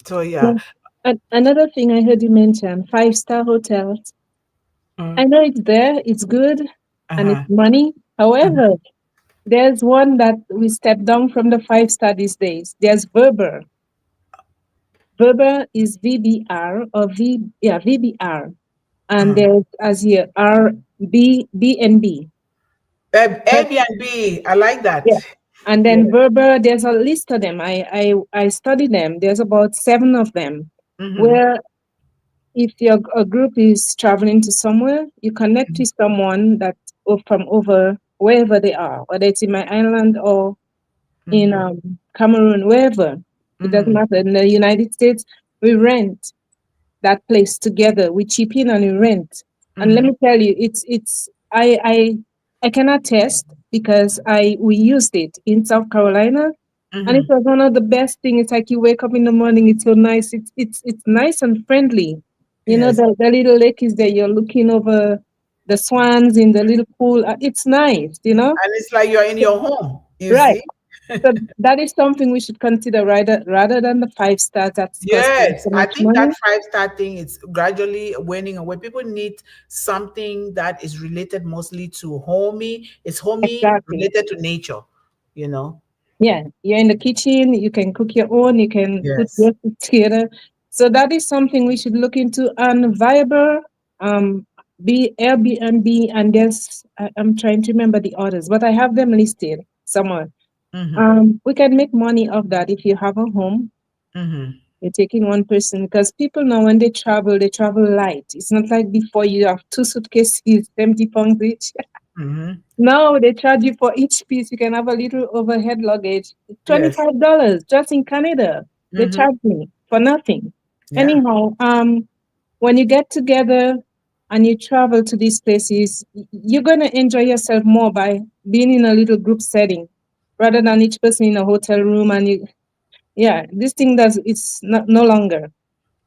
So, yeah. Yeah. And another thing I heard you mention, five-star hotels. Mm. I know it's there, it's good, and it's Uh-huh. money. Mhm. However, there's one that we step down from the five-star these days. There's Berber. Berber is VBR or VBR. And Uh-huh. there's as here BNB. But Airbnb, I like that. yeah. And Yeah. then Berber, there's a list of them. I study them. There's about 7 of them. Mm-hmm. Where if a group is traveling to somewhere, you connect with someone that from over wherever they are, whether it's in my island or in Mm-hmm. Cameroon, wherever. It doesn't Mm-hmm. matter. In the United States, we rent that place together. We chip in and we rent. And let Mm-hmm. me tell you, I cannot test because we used it in South Carolina, and it Mm-hmm. was one of the best things. It's like you wake up in the morning, it's so nice. It's nice and friendly. Yes. The little lake is there. You're looking over the swans in the little pool. It's nice, And it's like you're in your home, you right? see? So that is something we should consider rather than the five stars that's costing Yes, so I much think that money. five-star thing is gradually waning away. People need something that is related mostly to homey. It's homey Exactly. related to nature, you know? Yeah, you're in the kitchen, you can cook your own, you can put Yes. recipes together. So that is something we should look into. And Viber, be Airbnb, and I'm trying to remember the others, but I have them listed somewhere. Mm-hmm. We can make money off that if you have a home. Mm-hmm. You're taking one person because people now when they travel light. It's not like before you have two suitcases, 70 pounds each. Mm-hmm. No, they charge you for each piece. You can have a little overhead luggage. Yes. $25 just in Canada. They Mm-hmm. charge me for nothing. Yeah. Anyhow, when you get together and you travel to these places, you're gonna enjoy yourself more by being in a little group setting rather than each person in a hotel room. And this thing does it's not no longer,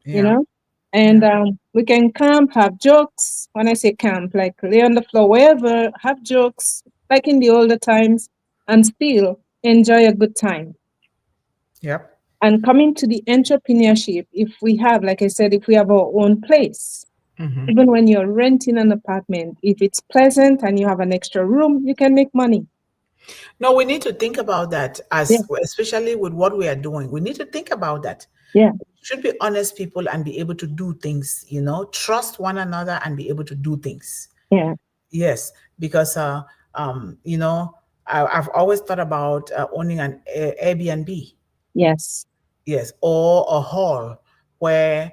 you Yeah. know. And Yeah. we can camp, have jokes. When I say camp, like lay on the floor, wherever, have jokes, like in the older times, and still enjoy a good time. Yep. And coming to the entrepreneurship, if we have, like I said, if we have our own place, Mm-hmm. even when you're renting an apartment, if it's pleasant and you have an extra room, you can make money. No, we need to think about that, Yeah, as especially with what we are doing. We need to think about that. yeah, Should be honest people and be able to do things, trust one another and be able to do things. yeah, Yes, because um, you know, I've always thought about owning an Airbnb. yes, Yes, or a hall where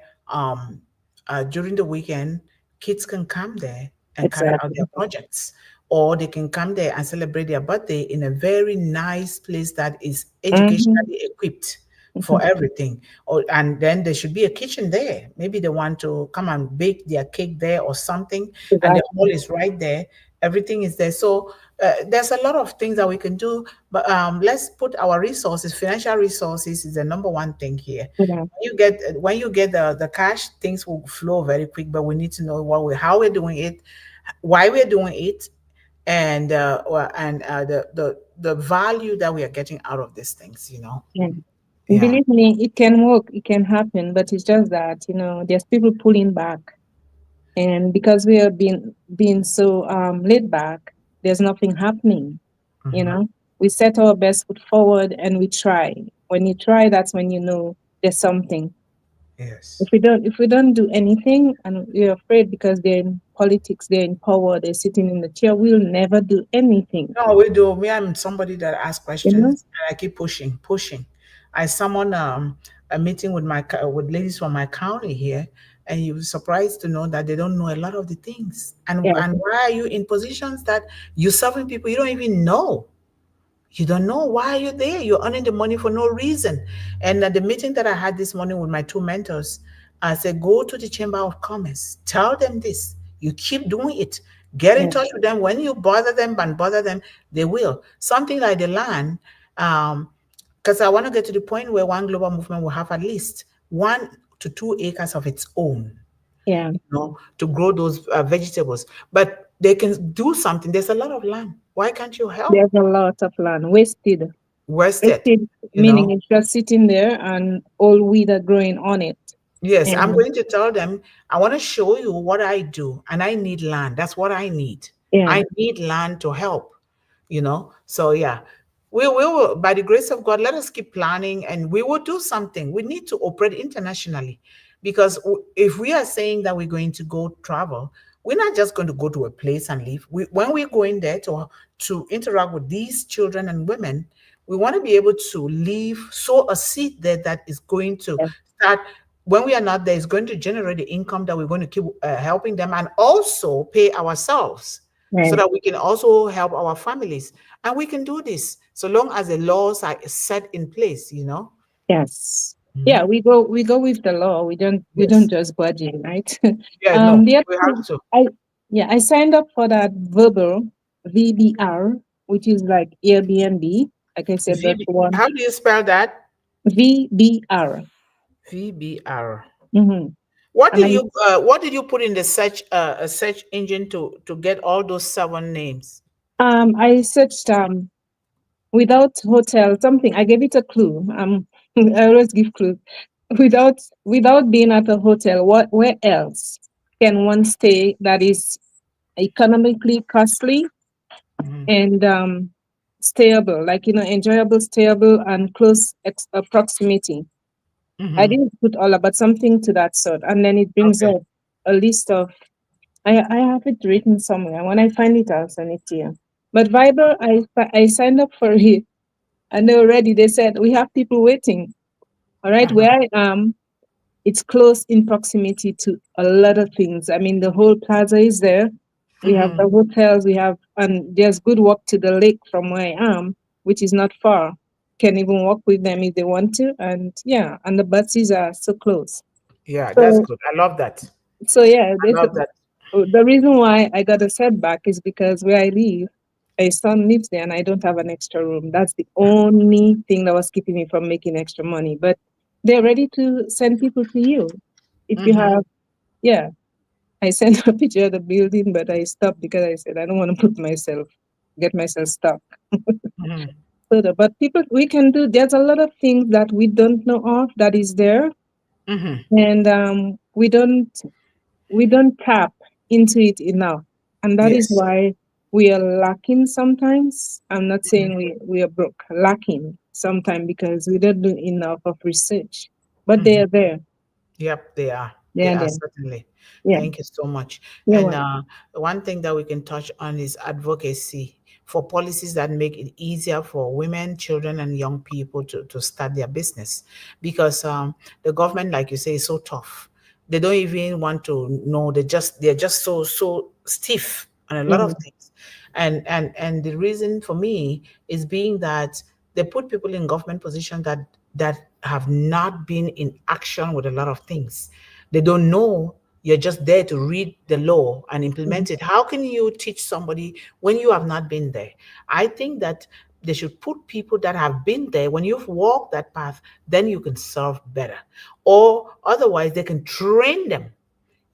during the weekend kids can come there and carry out their exactly. projects, or they can come there and celebrate their birthday in a very nice place that is Mm-hmm. educationally equipped for everything. Or and then there should be a kitchen there. Maybe they want to come and bake their cake there or something, and the hall Exactly. is right there. Everything is there. So there's a lot of things that we can do, but let's put our resources. Financial resources is the number one thing here. Yeah, When you get the cash, things will flow very quick. But we need to know how we're doing it, why we're doing it, and the value that we are getting out of these things. yeah. Yeah. Believe me, it can work, it can happen, but it's just that, there's people pulling back. And because we are being so laid back, there's nothing happening. You Hmm. know, we set our best foot forward and we try. When you try, that's when you know there's something. Yes. If we don't do anything and we're afraid because they're in politics, they're in power, they're sitting in the chair, we'll never do anything. No, we do. Me, I'm somebody that asks You know? questions, and I keep pushing, pushing. I summoned a meeting with with ladies from my county here, and you were surprised to know that they don't know a lot of the things. And Yes, why are you in positions that you're serving people you don't even know? You don't know why you're there. You're earning the money for no reason. And at the meeting that I had this morning with my two mentors, I said, go to the Chamber of Commerce. Tell them this. You keep doing it. Get in yes, touch with them. When you bother them, they will. Something like the land, because I want to get to the point where one global movement will have at least 1 to 2 acres of its own, yeah. to grow those vegetables. But they can do something. There's a lot of land. Why can't you help? There's a lot of land wasted. Wasted, Wasted you meaning know. it's just sitting there and all weed are growing on it. Yes, I'm And going to tell them, I want to show you what I do, and I need land. That's what I need. yeah, I need land to help. So, yeah, we will, by the grace of God, let us keep planning and we will do something. We need to operate internationally because if we are saying that we're going to go travel, we're not just going to go to a place and leave. When we're going there to interact with these children and women, we want to be able to leave, sow a seed there that is going to yeah, start. When we are not there, it's going to generate the income that we're going to keep helping them and also pay ourselves so right. that we can also help our families. And we can do this so long as the laws are set in place. Yes. Yeah, Mhm. we go with the law. We don't Yes. just budget, right? Yeah, no, The other we have thing, to. I yeah, I signed up for that verbal VBR, which is like Airbnb. Like I said, that's one How do you spell that? VBR. VBR. Mm-hmm. What And did you put in the search engine to get all those 7 names? I searched without hotel something. I gave it a clue. I always give clues. Without being at a hotel, where else can one stay that is economically costly Hmm. and stayable, like enjoyable, stayable, and close proximity. I Hmm. didn't put all, but something to that sort, and then it brings Okay. up a list of. I have it written somewhere. When I find it, I'll send it to you. But Viber, I signed up for it, and they said we have people waiting. All right, Uh-huh. where I am, it's close in proximity to a lot of things. I mean, the whole plaza is there. We have Hmm. the hotels, and there's good walk to the lake from where I am, which is not far. Can even walk with them if they want to. And yeah, and the buses are so close. Yeah, that's So, good. I love that. so yeah, I love that. the reason why I got a setback is because where I live, my son lives there and I don't have an extra room. That's the only thing that was keeping me from making extra money. But they're ready to send people to you if you Hmm. have, yeah. I sent a picture of the building, but I stopped because I said I don't want to get myself stuck. Hmm. further. But people, we can do. There's a lot of things that we don't know of that is there, and we don't tap into it enough, and that is Yes. why we are lacking sometimes. I'm not saying we are broke, lacking sometimes because we don't do enough of research, but they Mhm. are there. Yep, they are. They They are are there. certainly. Yeah. Thank you so much. You're And welcome. one thing that we can touch on is advocacy for policies that make it easier for women, children, and young people to start their business. Because the government, like you say, is so tough. They don't even want to know. They're just so stiff on a lot of Mhm. things. And the reason for me is being that they put people in government position that have not been in action with a lot of things. They don't know. You're just there to read the law and Mhm. implement it. How can you teach somebody when you have not been there? I think that they should put people that have been there. When you've walked that path, then you can serve better. Or otherwise, they can train them.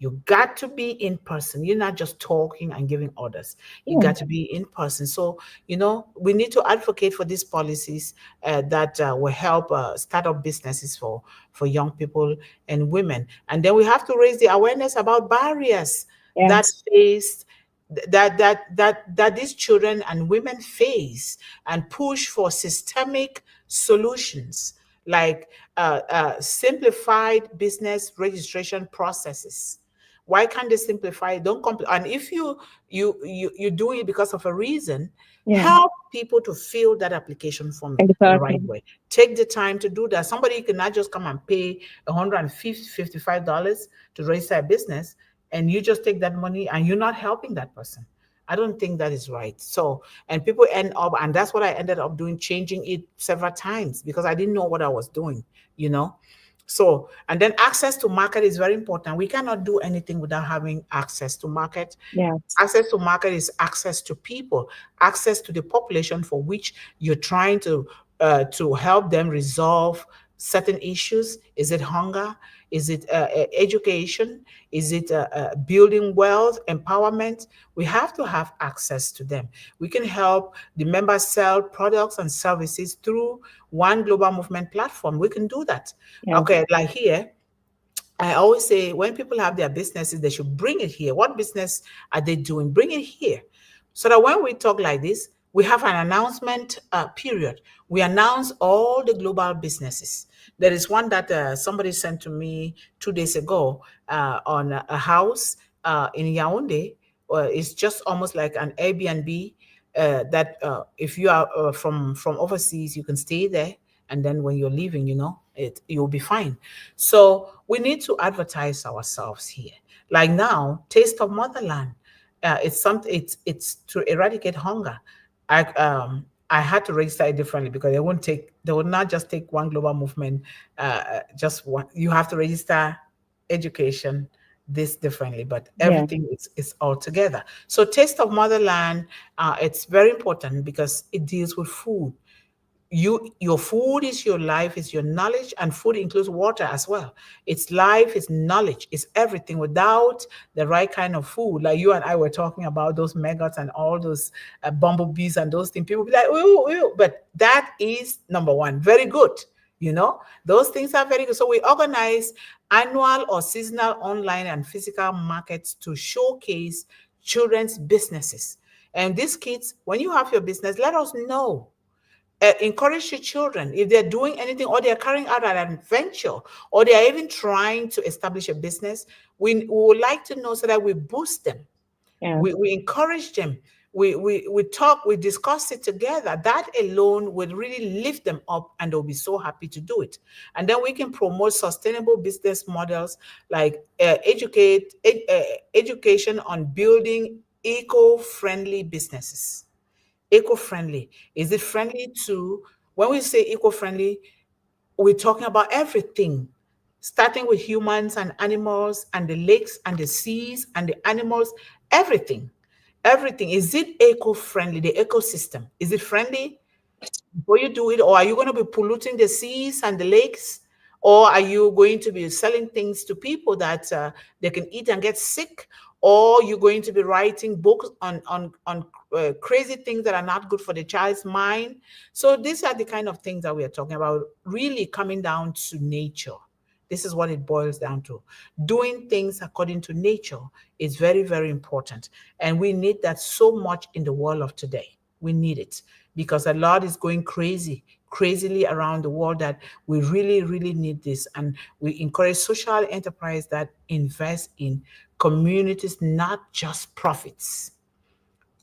You got to be in person. You're not just talking and giving orders. You Yeah. got to be in person. So, we need to advocate for these policies that will help start up businesses for young people and women. And then we have to raise the awareness about barriers that Yes. face that these children and women face, and push for systemic solutions like simplified business registration processes. Why can't they simplify it? Don't complicate. And if you're doing it because of a reason, Yeah. help people to fill that application form the right Exactly. way. Take the time to do that. Somebody cannot just come and pay $155 to register a business, and you just take that money and you're not helping that person. I don't think that is right. So, and people end up, and that's what I ended up doing, changing it several times because I didn't know what I was doing, you know. So, and then access to market is very important. We cannot do anything without having access to market. Yes. Access to market is access to people, access to the population for which you're trying to help them resolve certain issues. Is it hunger? Is it education? Is it building wealth, empowerment? We have to have access to them. We can help the members sell products and services through one global movement platform. We can do that. Yeah. Okay, like here, I always say when people have their businesses, they should bring it here. What business are they doing? Bring it here. So that when we talk like this, we have an announcement period. We announce all the global businesses. There is one that somebody sent to me 2 days ago on a house in Yaoundé. It's just almost like an Airbnb that if you are from overseas, you can stay there, and then when you're leaving, you'll be fine. So we need to advertise ourselves here. Like now, Taste of Motherland. It's something. It's to eradicate hunger. I had to register it differently because they won't take. They will not just take one global movement. Just one. You have to register education this differently, but Yeah. everything is all together. So Taste of Motherland, it's very important because it deals with food. Your food is your life, is your knowledge, and food includes water as well. It's life, it's knowledge, it's everything. Without the right kind of food, like you and I were talking about those maggots and all those bumblebees and those things, people be like, ooh, ooh, but that is number one, very good. Those things are very good. So we organize annual or seasonal online and physical markets to showcase children's businesses. And these kids, when you have your business, let us know. Encourage your children if they're doing anything or they're carrying out an adventure or they're even trying to establish a business. We would like to know so that we boost them. Yeah. We encourage them. We talk, we discuss it together. That alone would really lift them up and they'll be so happy to do it. And then we can promote sustainable business models like education on building eco-friendly businesses. Eco-friendly, is it friendly to, when we say eco-friendly, we're talking about everything, starting with humans and animals and the lakes and the seas and the animals, everything. Is it eco-friendly? The ecosystem, is it friendly before you do it, or are you going to be polluting the seas and the lakes, or are you going to be selling things to people that they can eat and get sick, or you're going to be writing books on crazy things that are not good for the child's mind. So these are the kind of things that we are talking about, really coming down to nature. This is what it boils down to. Doing things according to nature is very, very important. And we need that so much in the world of today. We need it because a lot is going crazily around the world, that we really, really need this. And we encourage social enterprise that invest in communities, not just profits.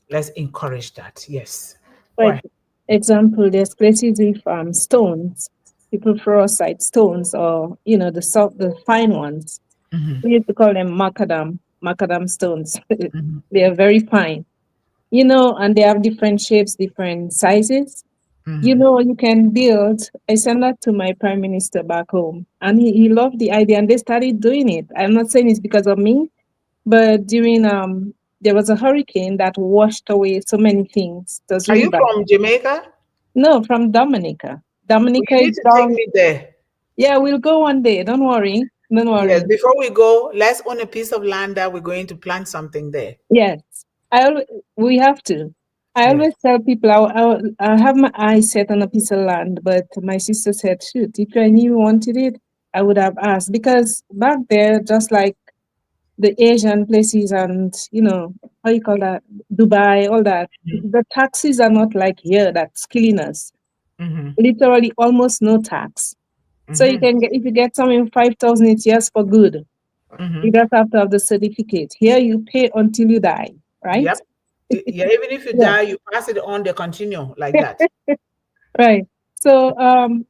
Let's encourage that. Yes. Go Like ahead. example, there's places with stones. People throw aside stones, or the soft, the fine ones. We used to call them macadam stones. They are very fine, and they have different shapes, different sizes. You can build. I sent that to my prime minister back home, and he loved the idea, and they started doing it. I'm not saying it's because of me, but during there was a hurricane that washed away so many things. It was Are really you bad. from Jamaica? No, from Dominica. Well, Dominica you is need to take down. me there. Yeah, we'll go one day. Don't worry. Don't Yes, worry. before we go, let's own a piece of land that we're going to plant something there. Yes, I always, we have to. I Yes. always tell people I have my eyes set on a piece of land, but my sister said, shoot, if I knew you wanted it, I would have asked. Because back there, just like the Asian places and, how you call that, Dubai, all that, the taxes are not like here, that's killing us. Mm-hmm. Literally almost no tax. So you Mm-hmm. can get, if you get something 5,000, it's yes for good. You Mm-hmm. just have to have the certificate. Here you pay until you die, right? Yep. Yeah, even if you Yeah. die, you pass it on, they continue like that. Right. So I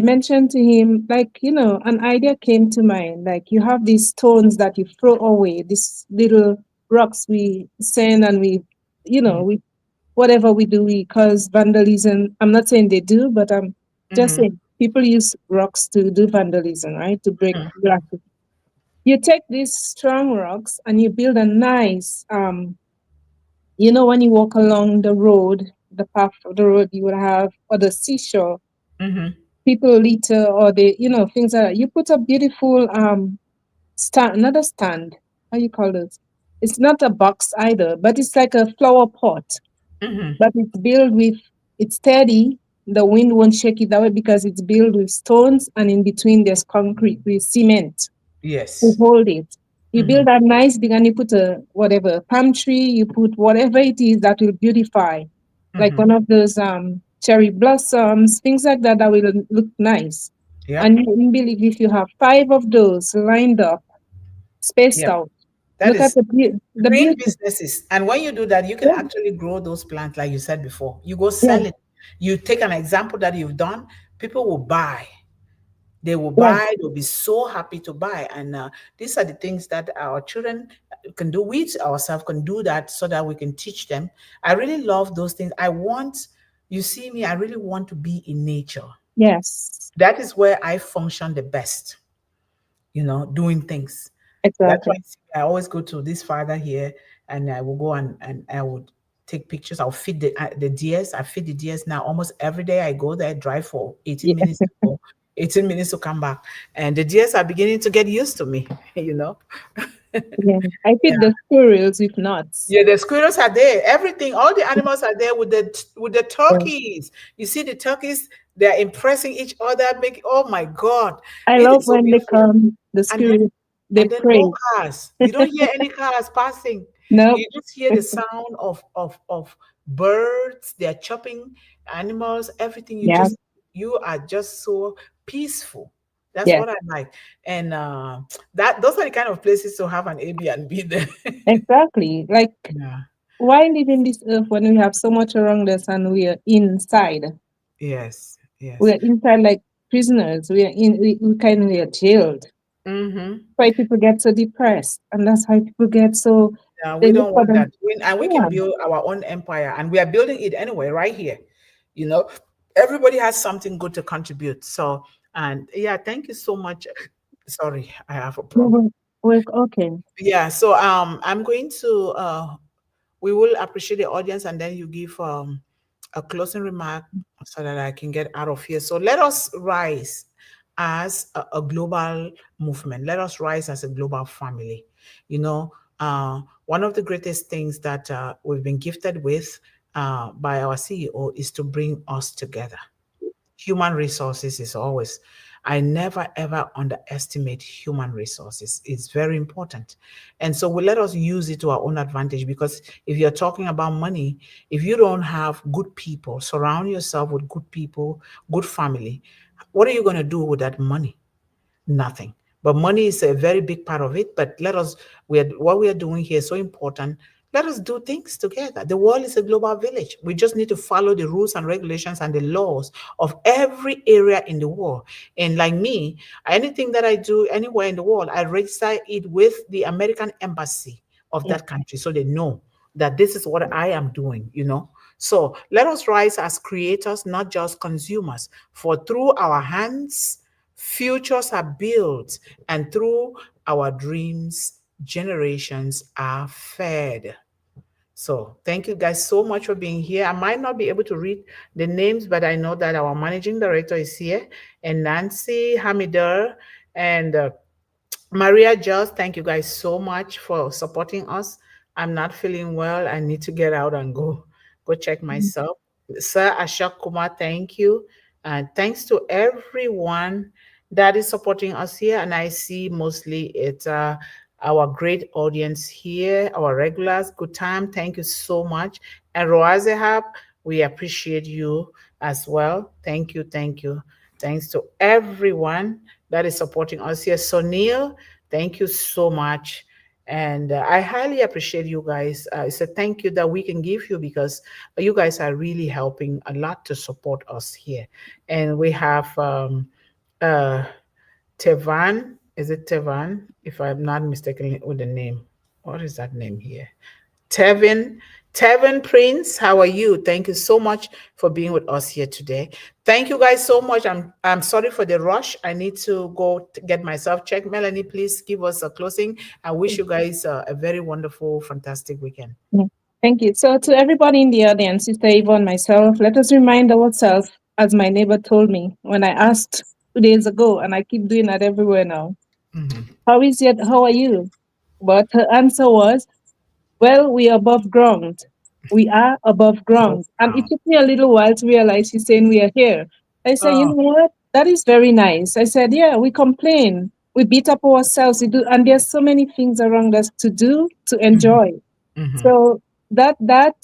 mentioned to him, like, an idea came to mind. Like, you have these stones that you throw away, these little rocks we send, and we whatever we do, we cause vandalism. I'm not saying they do, but I'm just Mm-hmm. saying people use rocks to do vandalism, right? To break glass. You take these strong rocks and you build a nice, when you walk along the road, the path of the road you would have, or the seashore, Mm-hmm. people litter, or things like that. You put a beautiful stand, another stand. How you call it? It's not a box either, but it's like a flower pot. Mm-hmm. But it's steady. The wind won't shake it that way because it's built with stones, and in between there's concrete with cement to Yes. hold it. You Mm-hmm. build that nice big, and you put a whatever palm tree, you put whatever it is that will beautify, like Mm-hmm. one of those cherry blossoms, things like that that will look nice. Yep. And you wouldn't believe if you have 5 of those lined up, spaced Yep. out. That Look at is the green beauty. businesses. And when you do that, you can Yeah. actually grow those plants, like you said before. You go Yeah. sell it. You take an example that you've done, people will buy. They will Yeah. buy, they'll be so happy to buy. And these are the things that our children can do. We ourselves can do that so that we can teach them. I really love those things. You see me, I really want to be in nature. Yes. That is where I function the best, doing things. That's why Exactly. I always go to this father here, and I will go and I would take pictures. I'll feed the deers. I feed the deers now almost every day. I go there, drive for 18 Yeah. minutes to go, 18 minutes to come back. And the deers are beginning to get used to me, you know. Yeah. I feed Yeah. the squirrels with nuts. Yeah, the squirrels are there. Everything, all the animals are there with the Yeah. turkeys. You see the turkeys, they're impressing each other, oh my God, I it love is so when they beautiful. come, the And then squirrels, they and then no pray. cars. You don't hear any cars passing. Nope. You just hear the sound of birds. They're chopping animals, everything. Yeah. You are just so peaceful. That's Yeah. what I like. And that those are the kind of places to have an Airbnb there. Exactly. Like, Yeah. why live in this earth when we have so much around us and we are inside? Yes. We Yes. are inside like prisoners. We kind of are jailed. Mm-hmm. Why people get so depressed, and that's why people get so Yeah, they we look don't for want them. that. And we can Yeah. build our own empire, and we are building it anyway, right here. You know, everybody has something good to contribute. So, and yeah, thank you so much. Sorry, I have a No, problem. okay. Yeah, so I'm going to we will appreciate the audience, and then you give a closing remark so that I can get out of here. So let us rise as a global movement. Let us rise as a global family. You know, one of the greatest things that we've been gifted with by our CEO is to bring us together. Human resources is always, I never ever underestimate human resources. It's very important. And so we let us use it to our own advantage, because if you're talking about money, if you don't have good people, surround yourself with good people, good family, what are you going to do with that money? Nothing. But money is a very big part of it. But let us, what we are doing here is so important. Let us do things together. The world is a global village. We just need to follow the rules and regulations and the laws of every area in the world. And like me, anything that I do anywhere in the world, I register it with the American embassy of Yeah. that country, so they know that this is what I am doing. So let us rise as creators, not just consumers. For through our hands, futures are built, and through our dreams, generations are fed. So thank you guys so much for being here. I might not be able to read the names, but I know that our managing director is here, and Nancy Hamidar and Maria Just, thank you guys so much for supporting us. I'm not feeling well. I need to get out and go check Mhm. myself. Sir Ashok Kumar, thank you. And thanks to everyone that is supporting us here. And I see mostly it's our great audience here, our regulars. Good time. Thank you so much. And Roazehab, we appreciate you as well. Thank you. Thank you. Thanks to everyone that is supporting us here. So, Neil, thank you so much. And I highly appreciate you guys. It's a thank you that we can give you, because you guys are really helping a lot to support us here. And we have uh, Tevan. Is it Tevan? If I'm not mistaken with the name. What is that name here? Tevin. Tevin Prince, how are you? Thank you so much for being with us here today. Thank you guys so much. I'm sorry for the rush. I need to go get myself checked. Melanie, please give us a closing. I wish you guys a very wonderful, fantastic weekend. Yeah. Thank you. So, to everybody in the audience, Sister Yvonne, myself, let us remind ourselves, as my neighbor told me when I asked 2 days ago, and I keep doing that everywhere now. Mhm. How is it? How are you? But her answer was, well, we are above ground. We are above Oh, ground. And it wow. took me a little while to realize she's saying we are here. I said, you Oh, know what? That is very nice. I said, yeah, we complain. We beat up ourselves. We do, and there's so many things around us to do, to mhm, enjoy. mhm, So that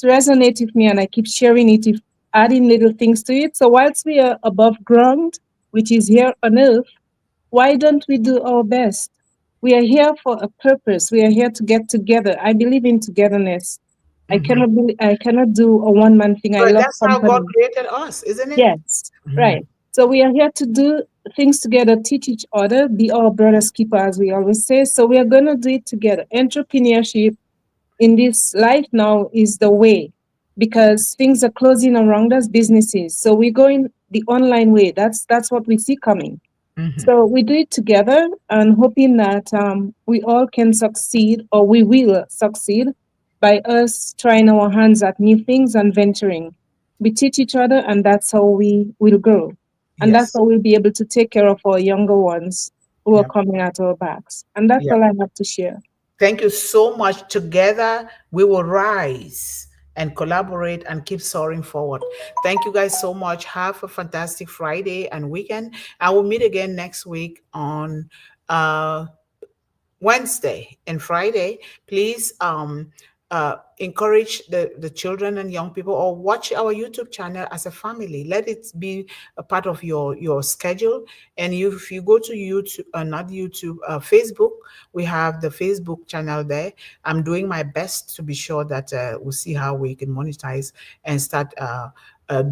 resonates with me, and I keep sharing it, if adding little things to it. So whilst we are above ground, which is here on earth, why don't we do our best? We are here for a purpose. We are here to get together. I believe in togetherness. mhm. I cannot do a one man thing. I So love that's how God company. created us, isn't it? Yes, Mhm, right. So we are here to do things together, teach each other, be our brother's keeper, as we always say. So we are gonna do it together. Entrepreneurship in this life now is the way, because things are closing around us, businesses. So we're going the online way. That's what we see coming. mhm. So we do it together and hoping that we all can succeed, or we will succeed, by us trying our hands at new things and venturing. We teach each other, and that's how we will grow. And that's Yes. how we'll be able to take care of our younger ones who are Yep. coming at our backs. And that's Yep. all I have to share. Thank you so much. Together, we will rise and collaborate and keep soaring forward. Thank you guys so much. Have a fantastic Friday and weekend. I will meet again next week on uh, Wednesday and Friday. Please encourage the children and young people, or watch our YouTube channel as a family. Let it be a part of your schedule. And if you go to YouTube, not YouTube, Facebook, we have the Facebook channel there. I'm doing my best to be sure that we'll see how we can monetize and start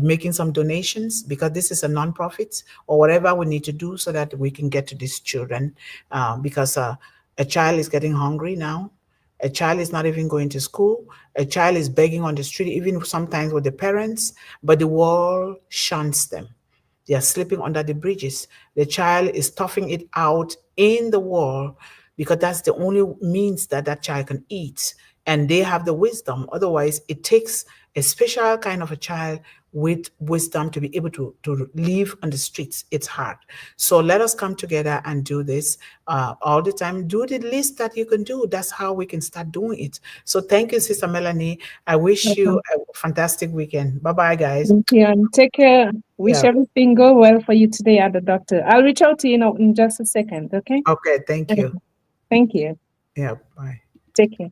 making some donations, because this is a nonprofit, or whatever we need to do so that we can get to these children, because a child is getting hungry now. A child is not even going to school. A child is begging on the street, even sometimes with the parents, but the world shuns them. They are sleeping under the bridges. The child is toughing it out in the world, because that's the only means that that child can eat. and they have the wisdom. Otherwise, it takes a special kind of a child with wisdom to be able to live on the streets. It's hard. So let us come together and do this all the time. Do the least that you can do. That's how we can start doing it. So thank you, Sister Melanie. I wish you a fantastic weekend. Bye-bye, guys. Thank you, and take care. Wish Yeah. everything go well for you today at the doctor. I'll reach out to you in just a second, okay? Okay, thank you. Thank you. Yeah, bye. Take care.